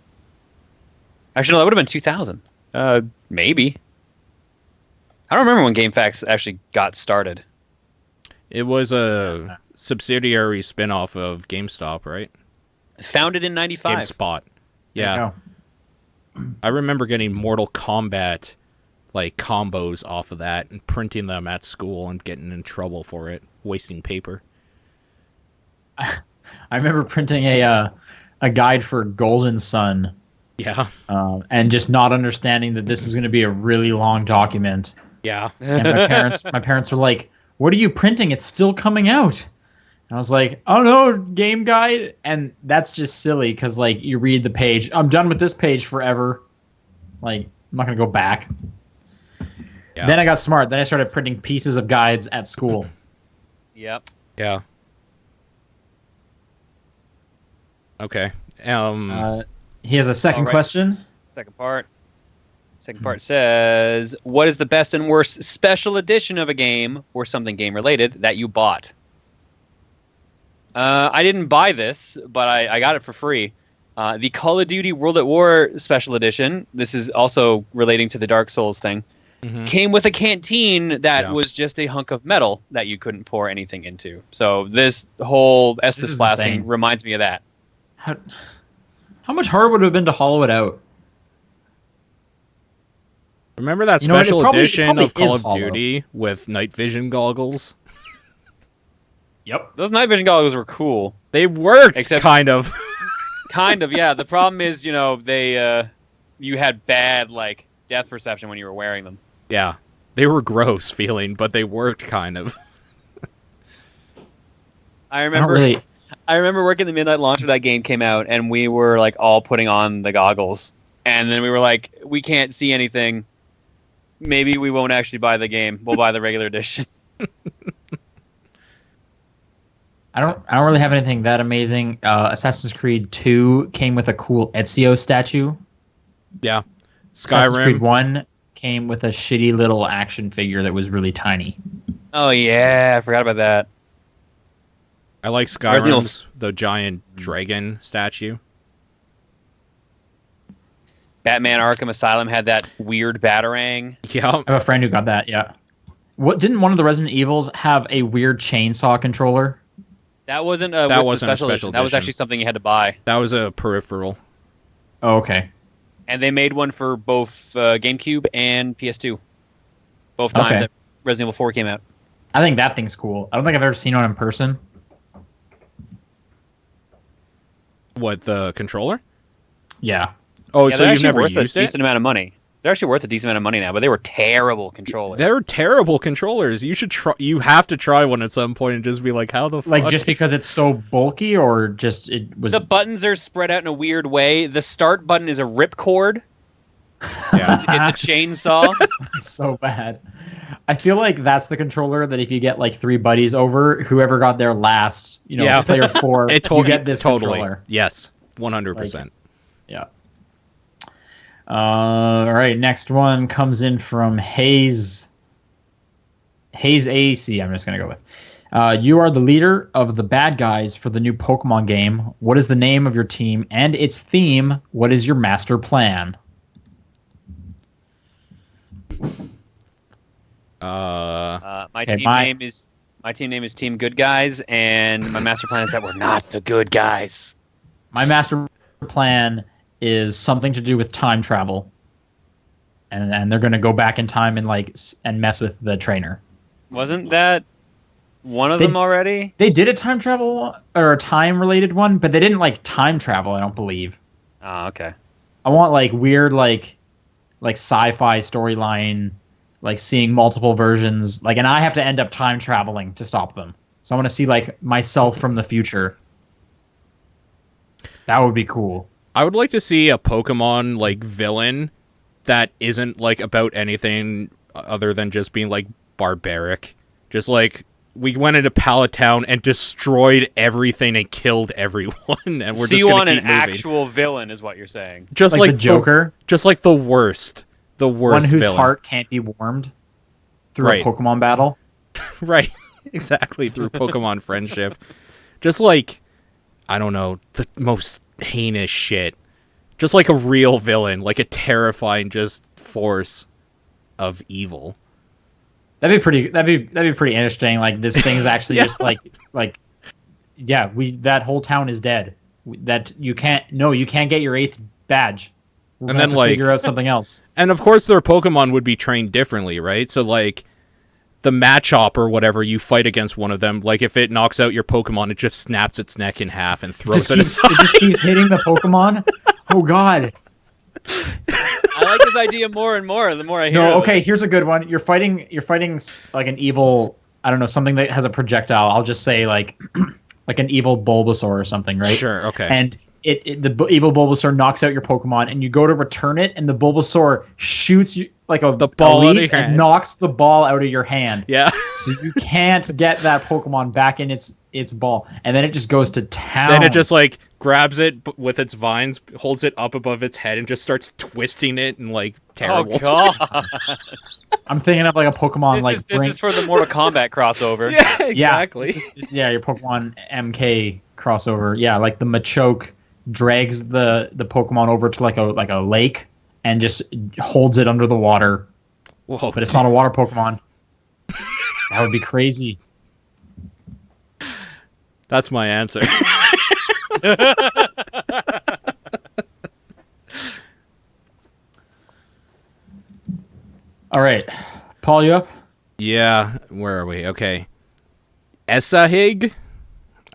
Speaker 1: Actually, no, that would have been 2000. Maybe. I don't remember when GameFAQs actually got started.
Speaker 3: It was a subsidiary spin-off of GameStop, right?
Speaker 1: Founded in 95.
Speaker 3: GameSpot. Yeah. I remember getting Mortal Kombat like combos off of that and printing them at school and getting in trouble for it, wasting paper.
Speaker 2: I remember printing a guide for Golden Sun.
Speaker 3: Yeah.
Speaker 2: And just not understanding that this was going to be a really long document.
Speaker 3: Yeah.
Speaker 2: And my parents were like, "What are you printing? It's still coming out." And I was like, "Oh no, game guide." And that's just silly because like you read the page. I'm done with this page forever. Like, I'm not going to go back. Yeah. Then I got smart. Then I started printing pieces of guides at school.
Speaker 1: Yep.
Speaker 3: Yeah. Okay.
Speaker 2: He has a second question.
Speaker 1: Second part says, what is the best and worst special edition of a game or something game related that you bought? I didn't buy this, but I got it for free. The Call of Duty World at War special edition. This is also relating to the Dark Souls thing. came with a canteen that
Speaker 3: Yeah.
Speaker 1: was just a hunk of metal that you couldn't pour anything into. So this whole Estus blasting
Speaker 2: insane.
Speaker 1: reminds me of that.
Speaker 2: How much harder would it have been to hollow it out?
Speaker 3: Remember that
Speaker 2: You know what, it
Speaker 3: special
Speaker 2: probably
Speaker 3: edition of
Speaker 2: is
Speaker 3: Call of
Speaker 2: hollow.
Speaker 3: Duty with night vision goggles?
Speaker 2: Yep.
Speaker 1: Those night vision goggles were cool.
Speaker 3: They worked,
Speaker 1: Except-
Speaker 3: kind of.
Speaker 1: Kind of, yeah. The problem is, they you had bad like depth perception when you were wearing them.
Speaker 3: Yeah. They were gross feeling, but they worked kind of.
Speaker 1: I
Speaker 2: I don't
Speaker 1: remember
Speaker 2: really.
Speaker 1: I remember working the midnight launch when that game came out, and we were like all putting on the goggles, and then we were like, we can't see anything. Maybe we won't actually buy the game. We'll buy the regular edition.
Speaker 2: I don't really have anything that amazing. Assassin's Creed 2 came with a cool Ezio statue.
Speaker 3: Yeah.
Speaker 2: Assassin's Creed
Speaker 3: Skyrim.
Speaker 2: 1 came with a shitty little action figure that was really tiny.
Speaker 1: Oh yeah, I forgot about that.
Speaker 3: I like
Speaker 1: Resident Evil-
Speaker 3: Skyrim's, the giant dragon statue.
Speaker 1: Batman Arkham Asylum had that weird batarang.
Speaker 3: Yeah.
Speaker 2: I have a friend who got that, yeah. What didn't one of the Resident Evils have a weird chainsaw controller?
Speaker 1: That wasn't
Speaker 3: That
Speaker 1: with the
Speaker 3: wasn't a
Speaker 1: special
Speaker 3: special
Speaker 1: edition. That was
Speaker 3: edition.
Speaker 1: actually something you had to buy.
Speaker 3: That was a peripheral.
Speaker 2: Oh, okay.
Speaker 1: And they made one for both GameCube and PS2. Both times
Speaker 2: Okay.
Speaker 1: that Resident Evil 4 came out.
Speaker 2: I think that thing's cool. I don't think I've ever seen one in person.
Speaker 3: What, the controller?
Speaker 2: Yeah.
Speaker 3: Oh,
Speaker 1: Yeah,
Speaker 3: so
Speaker 1: they're
Speaker 3: you've
Speaker 1: actually
Speaker 3: never
Speaker 1: worth
Speaker 3: used
Speaker 1: a
Speaker 3: it?
Speaker 1: decent amount of money. They're actually worth a decent amount of money now, but they were terrible controllers.
Speaker 3: They're terrible controllers. You should try. You have to try one at some point and just be like, "How the fuck?"
Speaker 2: Like, just because it's so bulky, or just it was...
Speaker 1: The buttons are spread out in a weird way. The start button is a ripcord.
Speaker 3: Yeah.
Speaker 1: It's a chainsaw.
Speaker 2: It's so bad. I feel like that's the controller that if you get like 3 buddies over, whoever got there last,
Speaker 3: Yeah.
Speaker 2: player 4, you get this
Speaker 3: totally.
Speaker 2: controller.
Speaker 3: Yes, 100%.
Speaker 2: Yeah. All right, next one comes in from Hayes AC. I'm just gonna go with. You are the leader of the bad guys for the new Pokemon game. What is the name of your team and its theme? What is your master plan?
Speaker 1: My
Speaker 2: Okay,
Speaker 1: team name is Team Good Guys, and my master plan is that we're not the good guys.
Speaker 2: My master plan is something to do with time travel, and they're gonna go back in time and mess with the trainer.
Speaker 1: Wasn't that one of
Speaker 2: They
Speaker 1: them
Speaker 2: d-
Speaker 1: already?
Speaker 2: They did a time travel or a time related one, but they didn't like time travel. I don't believe.
Speaker 1: Oh, okay.
Speaker 2: I want like weird like sci-fi storyline, like seeing multiple versions, and I have to end up time traveling to stop them. So I want to see like myself from the future. That would be cool.
Speaker 3: I would like to see a Pokemon like villain that isn't like about anything other than just being like barbaric. Just like we went into Pallet Town and destroyed everything and killed everyone, and we're
Speaker 1: So
Speaker 3: just
Speaker 1: you
Speaker 3: gonna
Speaker 1: want
Speaker 3: keep
Speaker 1: an
Speaker 3: moving.
Speaker 1: actual villain, is what you're saying?
Speaker 3: Just
Speaker 2: Like the Joker,
Speaker 3: just like the worst
Speaker 2: one whose
Speaker 3: villain.
Speaker 2: heart can't be warmed through
Speaker 3: Right.
Speaker 2: a Pokemon battle.
Speaker 3: Right, exactly, through Pokemon friendship. Just like, I don't know, the most heinous shit. Just like a real villain, like a terrifying just force of evil.
Speaker 2: That'd be pretty interesting. Like this thing's actually
Speaker 3: Yeah.
Speaker 2: just that whole town is dead. That you can't get your 8th badge. We're
Speaker 3: And
Speaker 2: gonna
Speaker 3: then,
Speaker 2: have to
Speaker 3: like-
Speaker 2: figure out something else.
Speaker 3: And of course their Pokemon would be trained differently, right? So like the Machop or whatever, you fight against one of them, like if it knocks out your Pokemon, it just snaps its neck in half and throws it aside.
Speaker 2: It just keeps hitting the Pokemon. Oh God.
Speaker 1: I like this idea more and more the more I hear.
Speaker 2: No,
Speaker 1: of
Speaker 2: okay,
Speaker 1: it.
Speaker 2: here's a good one. You're fighting like an evil, I don't know, something that has a projectile. I'll just say like an evil Bulbasaur or something, right?
Speaker 3: Sure, okay.
Speaker 2: And evil Bulbasaur knocks out your Pokemon, and you go to return it, and the Bulbasaur shoots you like
Speaker 3: The ball out of
Speaker 2: leaf
Speaker 3: your
Speaker 2: and
Speaker 3: hand.
Speaker 2: knocks the ball out of your hand.
Speaker 3: Yeah.
Speaker 2: So you can't get that Pokemon back in its ball, and then it just goes to town.
Speaker 3: Then it just like grabs it with its vines, holds it up above its head, and just starts twisting it and like terrible.
Speaker 1: Oh god.
Speaker 2: I'm thinking of like a Pokemon
Speaker 1: This is for the Mortal Kombat crossover.
Speaker 3: Yeah, exactly.
Speaker 2: Yeah, your Pokemon MK crossover. Yeah, like the Machoke drags the Pokemon over to like a lake and just holds it under the water
Speaker 3: Whoa.
Speaker 2: But it's not a water Pokemon. That would be crazy.
Speaker 3: That's my answer.
Speaker 2: All right. Paul, you up?
Speaker 3: Yeah, where are we? Okay. Esahig?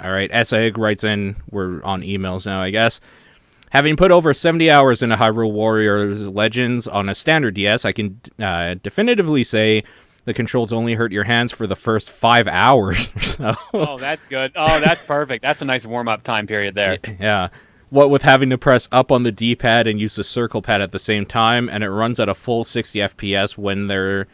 Speaker 3: All right, Esahig writes in. We're on emails now, I guess. Having put over 70 hours into Hyrule Warriors Legends on a standard DS, I can definitively say the controls only hurt your hands for the first 5 hours or so.
Speaker 1: Oh, that's good. Oh, that's perfect. That's a nice warm-up time period there.
Speaker 3: Yeah. What with having to press up on the D-pad and use the circle pad at the same time, and it runs at a full 60 FPS when there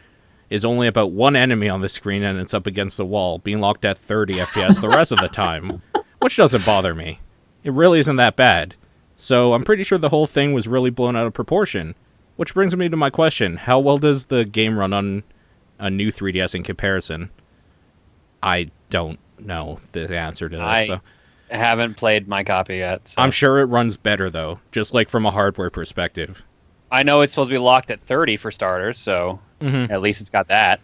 Speaker 3: is only about one enemy on the screen and it's up against the wall, being locked at 30 FPS the rest of the time, which doesn't bother me. It really isn't that bad. So I'm pretty sure the whole thing was really blown out of proportion. Which brings me to my question. How well does the game run on a new 3DS in comparison? I don't know the answer to this.
Speaker 1: I haven't played my copy yet. So.
Speaker 3: I'm sure it runs better, though, just like from a hardware perspective.
Speaker 1: I know it's supposed to be locked at 30 for starters, so at least it's got that.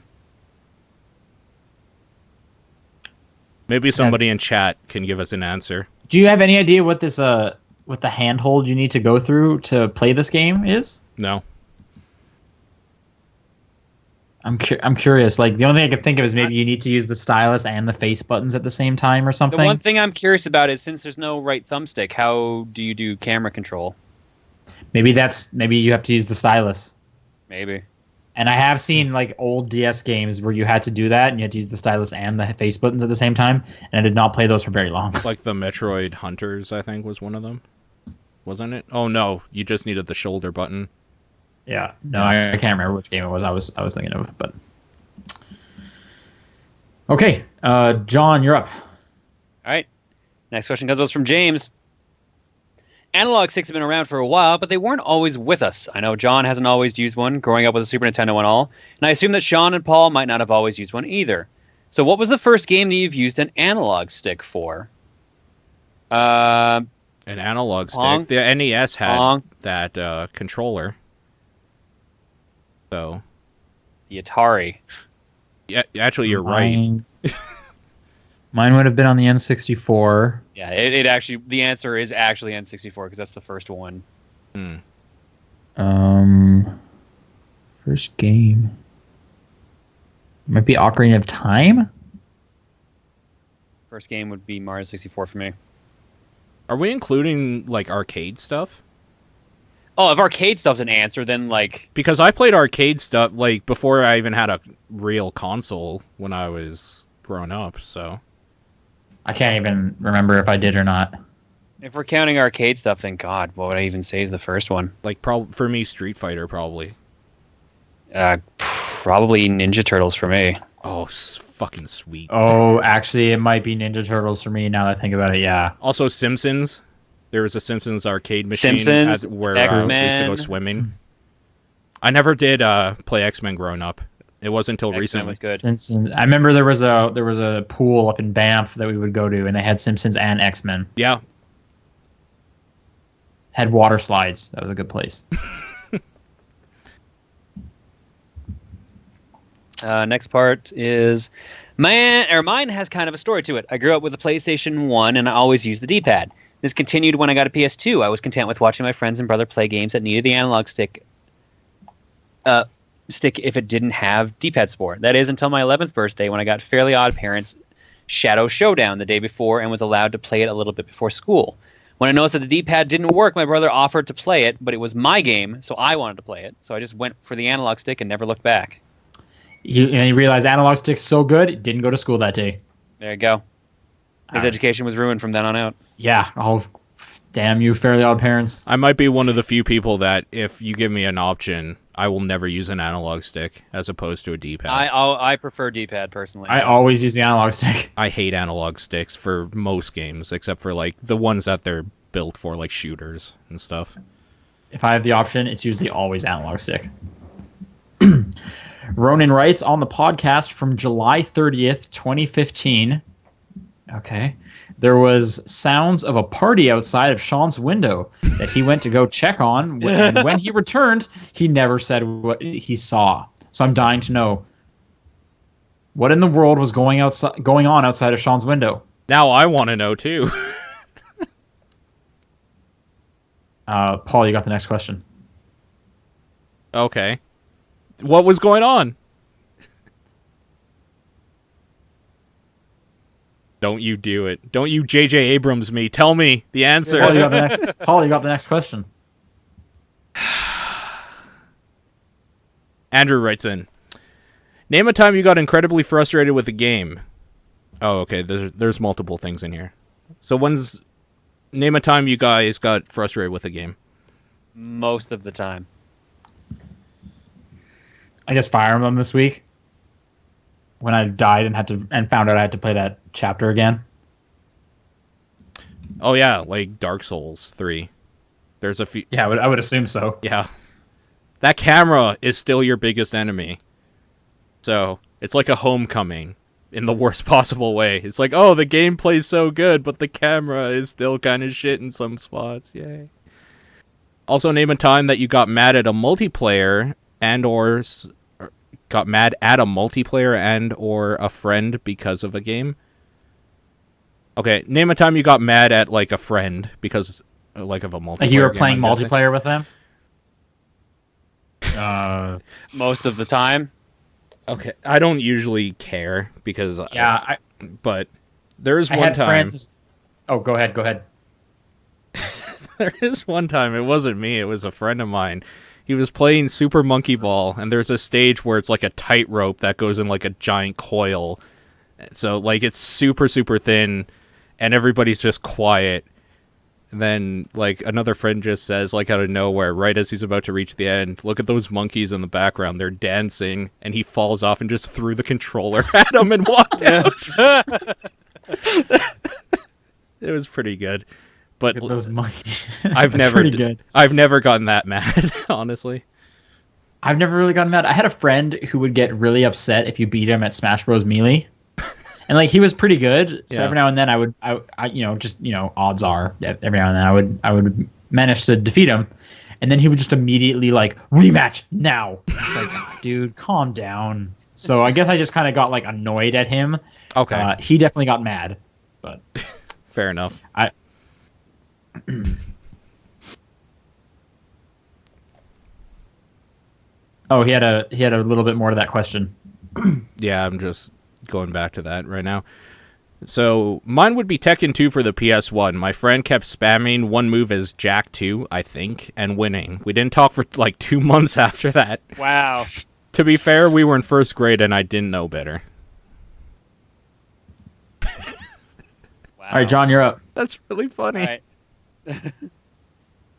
Speaker 3: Maybe somebody in chat can give us an answer.
Speaker 2: Do you have any idea what this what the handhold you need to go through to play this game is?
Speaker 3: No.
Speaker 2: I'm curious. Like, the only thing I could think of is maybe you need to use the stylus and the face buttons at the same time or something.
Speaker 1: The one thing I'm curious about is, since there's no right thumbstick, how do you do camera control?
Speaker 2: Maybe you have to use the stylus.
Speaker 1: Maybe.
Speaker 2: And I have seen like old DS games where you had to do that and you had to use the stylus and the face buttons at the same time, and I did not play those for very long.
Speaker 3: Like the Metroid Hunters, I think, was one of them. Wasn't it? Oh no, you just needed the shoulder button.
Speaker 2: Yeah. No, I can't remember which game it was I was thinking of, but okay. John, you're up.
Speaker 1: All right. Next question comes to us from James. Analog sticks have been around for a while, but they weren't always with us. I know John hasn't always used one, growing up with a Super Nintendo and all, and I assume that Sean and Paul might not have always used one either. So what was the first game that you've used an analog stick for?
Speaker 3: An analog
Speaker 1: Pong?
Speaker 3: stick. The NES had
Speaker 1: Pong?
Speaker 3: that controller. So,
Speaker 1: The Atari.
Speaker 3: yeah, actually, you're right.
Speaker 2: Mine would have been on the N64.
Speaker 1: Yeah, it actually, the answer is actually N64 because that's the first one.
Speaker 2: First game. Might be Ocarina of Time?
Speaker 1: First game would be Mario 64 for me.
Speaker 3: Are we including like arcade stuff?
Speaker 1: Oh, if arcade stuff's an answer, then like...
Speaker 3: Because I played arcade stuff like before I even had a real console when I was growing up, so...
Speaker 2: I can't even remember if I did or not.
Speaker 1: If we're counting arcade stuff, then God, what would I even say is the first one?
Speaker 3: Like, for me, Street Fighter, probably.
Speaker 1: Probably Ninja Turtles for me.
Speaker 3: Oh, fucking sweet.
Speaker 2: Oh, actually, it might be Ninja Turtles for me now that I think about it, yeah.
Speaker 3: Also, Simpsons. There was a Simpsons arcade machine where we used to go swimming. I never did play X-Men growing up. It wasn't until recently.
Speaker 1: Was good.
Speaker 2: Simpsons. I remember there was a pool up in Banff that we would go to, and they had Simpsons and X-Men.
Speaker 3: Yeah.
Speaker 2: Had water slides. That was a good place.
Speaker 1: Next part is mine has kind of a story to it. I grew up with a PlayStation 1, and I always used the D-pad. This continued when I got a PS2. I was content with watching my friends and brother play games that needed the analog stick if it didn't have D-pad support. That is until my 11th birthday when I got Fairly Odd Parents Shadow Showdown the day before and was allowed to play it a little bit before school. When I noticed that the D-pad didn't work, my brother offered to play it, but it was my game, so I wanted to play it. So I just went for the analog stick and never looked back.
Speaker 2: And you realize analog stick's so good, didn't go to school that day.
Speaker 1: There you go. His education was ruined from then on out.
Speaker 2: Yeah. Oh, damn you, Fairly Odd Parents.
Speaker 3: I might be one of the few people that if you give me an option, I will never use an analog stick as opposed to a D-pad.
Speaker 1: I prefer D-pad personally.
Speaker 2: I always use the analog stick.
Speaker 3: I hate analog sticks for most games, except for like the ones that they're built for, like shooters and stuff.
Speaker 2: If I have the option, it's usually always analog stick. Ronan writes on the podcast from July 30th, 2015. Okay. There was sounds of a party outside of Sean's window that he went to go check on. And when he returned, he never said what he saw. So I'm dying to know what in the world was going on outside of Sean's window.
Speaker 3: Now I want to know too.
Speaker 2: Paul, you got the next question.
Speaker 3: Okay. What was going on? Don't you do it. Don't you J.J. Abrams me. Tell me the answer.
Speaker 2: Paul, you got the next question.
Speaker 3: Andrew writes in, name a time you got incredibly frustrated with a game. Oh, okay. There's multiple things in here. So name a time you guys got frustrated with a game.
Speaker 1: Most of the time.
Speaker 2: I guess Fire Emblem this week, when I died and found out I had to play that chapter again.
Speaker 3: Oh yeah, like Dark Souls 3. There's a few.
Speaker 2: Yeah, I would assume so.
Speaker 3: Yeah, that camera is still your biggest enemy. So it's like a homecoming in the worst possible way. It's like, oh, the gameplay's so good, but the camera is still kind of shit in some spots. Yay. Also, name a time that you got mad at a multiplayer and/or a friend because of a game. Okay, name a time you got mad at like a friend because like of a multiplayer.
Speaker 2: Like you were
Speaker 3: game,
Speaker 2: playing
Speaker 3: I'm guessing.
Speaker 2: multiplayer with them.
Speaker 1: Most of the time.
Speaker 3: Okay, I don't usually care because but there's one time.
Speaker 2: Friends. Oh, go ahead.
Speaker 3: There is one time. It wasn't me. It was a friend of mine. He was playing Super Monkey Ball, and there's a stage where it's like a tightrope that goes in like a giant coil. So like it's super super thin, and everybody's just quiet. And then like another friend just says, like out of nowhere, right as he's about to reach the end, look at those monkeys in the background. They're dancing, and he falls off and just threw the controller at him and walked out. It was pretty good. But
Speaker 2: Look at those monkeys.
Speaker 3: I've never gotten that mad, honestly.
Speaker 2: I've never really gotten mad. I had a friend who would get really upset if you beat him at Smash Bros. Melee. And like he was pretty good, so every now and then I would odds are every now and then I would manage to defeat him, and then he would just immediately like rematch now. It's like, oh, dude, calm down. So I guess I just kind of got like annoyed at him.
Speaker 3: Okay,
Speaker 2: he definitely got mad, but
Speaker 3: fair enough.
Speaker 2: Oh, he had a little bit more to that question.
Speaker 3: Yeah, I'm just going back to that right now. So mine would be Tekken 2 for the PS1. My friend kept spamming one move as Jack 2, I think, and winning. We didn't talk for like 2 months after that.
Speaker 1: Wow.
Speaker 3: To be fair, we were in first grade and I didn't know better.
Speaker 1: Wow.
Speaker 2: All right, John, you're up.
Speaker 3: That's really funny.
Speaker 1: All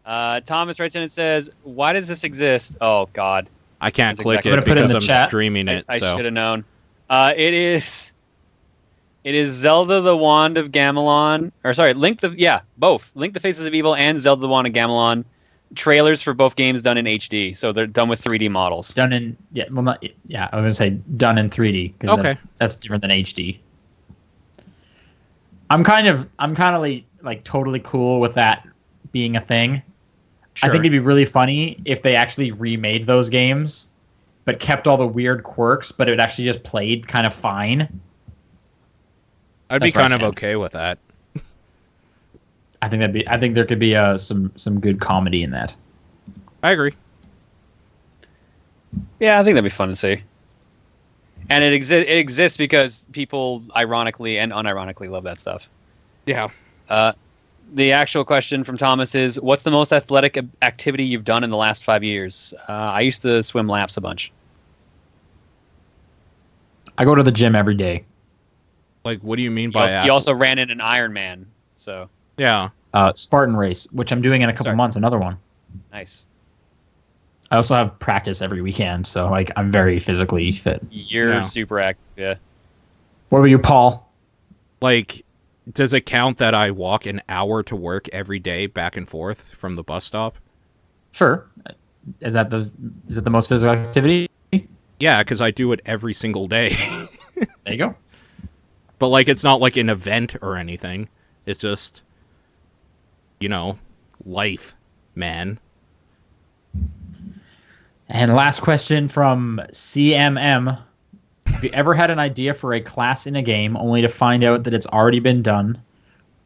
Speaker 1: right. Thomas writes in and says, why does this exist? Oh, God.
Speaker 3: I can't
Speaker 1: That's
Speaker 3: click
Speaker 1: exactly
Speaker 3: it because I'm
Speaker 2: chat.
Speaker 3: streaming it.
Speaker 1: I
Speaker 3: so
Speaker 1: should have known. It is Zelda the Wand of Gamelon. Or sorry, both. Link the Faces of Evil and Zelda the Wand of Gamelon. Trailers for both games done in HD. So they're done with 3D models.
Speaker 2: I was gonna say done in 3D.
Speaker 3: Okay.
Speaker 2: That's different than HD. I'm kind of like totally cool with that being a thing.
Speaker 3: Sure.
Speaker 2: I think it'd be really funny if they actually remade those games, but kept all the weird quirks, but it actually just played kind of fine.
Speaker 3: I'd be kind of okay with that.
Speaker 2: I think there could be some good comedy in that.
Speaker 3: I agree.
Speaker 1: Yeah, I think that'd be fun to see. And it exists because people ironically and unironically love that stuff.
Speaker 3: Yeah.
Speaker 1: The actual question from Thomas is, what's the most athletic activity you've done in the last 5 years? I used to swim laps a bunch.
Speaker 2: I go to the gym every day.
Speaker 3: Like, what do you mean by
Speaker 1: You also ran in an Ironman, so...
Speaker 3: Yeah.
Speaker 2: Spartan race, which I'm doing in a couple months, another one.
Speaker 1: Nice.
Speaker 2: I also have practice every weekend, so like I'm very physically fit.
Speaker 1: You're super active, yeah.
Speaker 2: What about you, Paul?
Speaker 3: Like, does it count that I walk an hour to work every day back and forth from the bus stop?
Speaker 2: Sure. Is that the most physical activity?
Speaker 3: Yeah, because I do it every single day.
Speaker 2: There you go.
Speaker 3: But like, it's not like an event or anything. It's just, life, man.
Speaker 2: And last question from CMM. Have you ever had an idea for a class in a game only to find out that it's already been done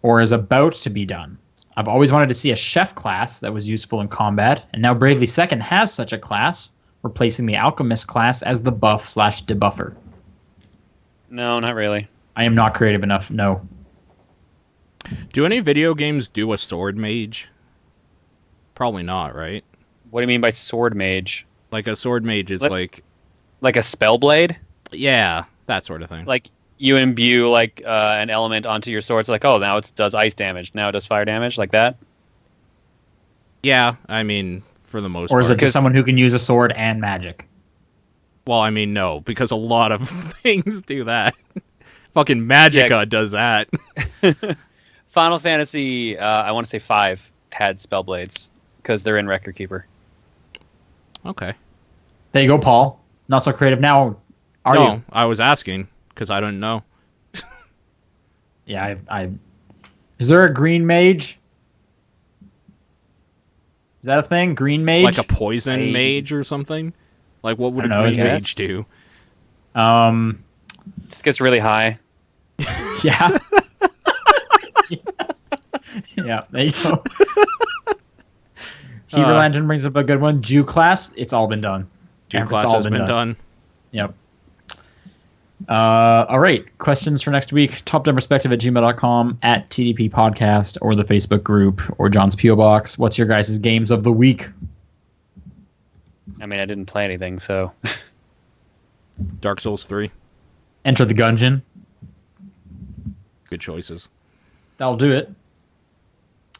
Speaker 2: or is about to be done? I've always wanted to see a chef class that was useful in combat, and now Bravely Second has such a class, replacing the alchemist class as the buff/debuffer.
Speaker 1: No, not really.
Speaker 2: I am not creative enough, no.
Speaker 3: Do any video games do a sword mage? Probably not, right?
Speaker 1: What do you mean by sword mage?
Speaker 3: Like a sword mage is like
Speaker 1: a spell blade?
Speaker 3: Yeah, that sort of thing.
Speaker 1: Like you imbue like an element onto your sword. It's like, oh, now it does ice damage. Now it does fire damage, like that.
Speaker 3: Yeah, I mean, for the most part.
Speaker 2: Or is it just someone who can use a sword and magic?
Speaker 3: Well, I mean, no, because a lot of things do that. Fucking Magicka does that.
Speaker 1: Final Fantasy, I want to say 5 had spell blades because they're in Record Keeper.
Speaker 3: Okay.
Speaker 2: There you go, Paul. Not so creative now, are you?
Speaker 3: No, I was asking because I don't know.
Speaker 2: Yeah, Is there a green mage? Is that a thing? Green mage?
Speaker 3: Like a poison mage or something? Like, what would a green mage do?
Speaker 1: Just gets really high.
Speaker 2: Yeah. Yeah, there you go. Heater Lantern brings up a good one. Jew class, it's all been done.
Speaker 3: Jew class has been done.
Speaker 2: Yep. All right. Questions for next week. topdownperspective@gmail.com, at TDP Podcast, or the Facebook group, or John's P.O. Box. What's your guys' games of the week?
Speaker 1: I mean, I didn't play anything, so.
Speaker 3: Dark Souls 3.
Speaker 2: Enter the Gungeon.
Speaker 3: Good choices.
Speaker 2: That'll do it.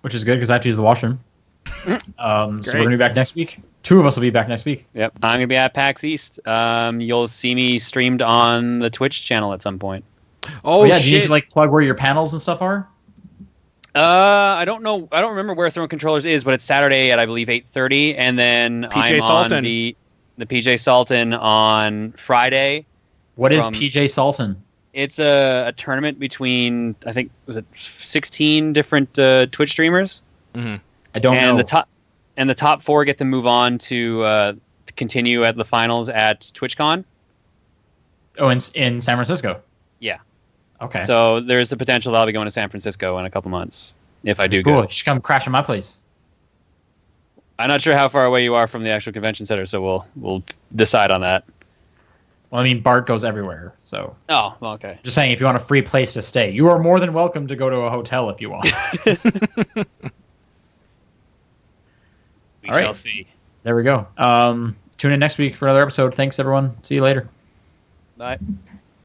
Speaker 2: Which is good because I have to use the washroom. So we're going to be back next week. 2 of us will be back next week.
Speaker 1: Yep. I'm going to be at PAX East. You'll see me streamed on the Twitch channel at some point.
Speaker 3: Oh,
Speaker 2: yeah.
Speaker 3: shit.
Speaker 2: Do you need to like plug where your panels and stuff are?
Speaker 1: I don't know. I don't remember where Throne Controllers is, but it's Saturday at, I believe, 8:30. And then
Speaker 3: PJ
Speaker 1: I'm
Speaker 3: Salton.
Speaker 1: on the PJ Salton on Friday.
Speaker 2: What is PJ Salton?
Speaker 1: It's a tournament between, I think, was it 16 different Twitch streamers?
Speaker 3: Mm-hmm.
Speaker 2: I don't know.
Speaker 1: The top 4 get to move on to continue at the finals at TwitchCon.
Speaker 2: Oh, in San Francisco?
Speaker 1: Yeah.
Speaker 2: Okay.
Speaker 1: So there's the potential that I'll be going to San Francisco in a couple months if I do
Speaker 2: cool.
Speaker 1: go.
Speaker 2: You should come crash at my place.
Speaker 1: I'm not sure how far away you are from the actual convention center, so we'll decide on that.
Speaker 2: Well, I mean, Bart goes everywhere, so.
Speaker 1: Oh, well, okay.
Speaker 2: Just saying, if you want a free place to stay, you are more than welcome to go to a hotel if you want.
Speaker 1: We shall see.
Speaker 2: There we go. Tune in next week for another episode. Thanks, everyone. See you later.
Speaker 1: Bye.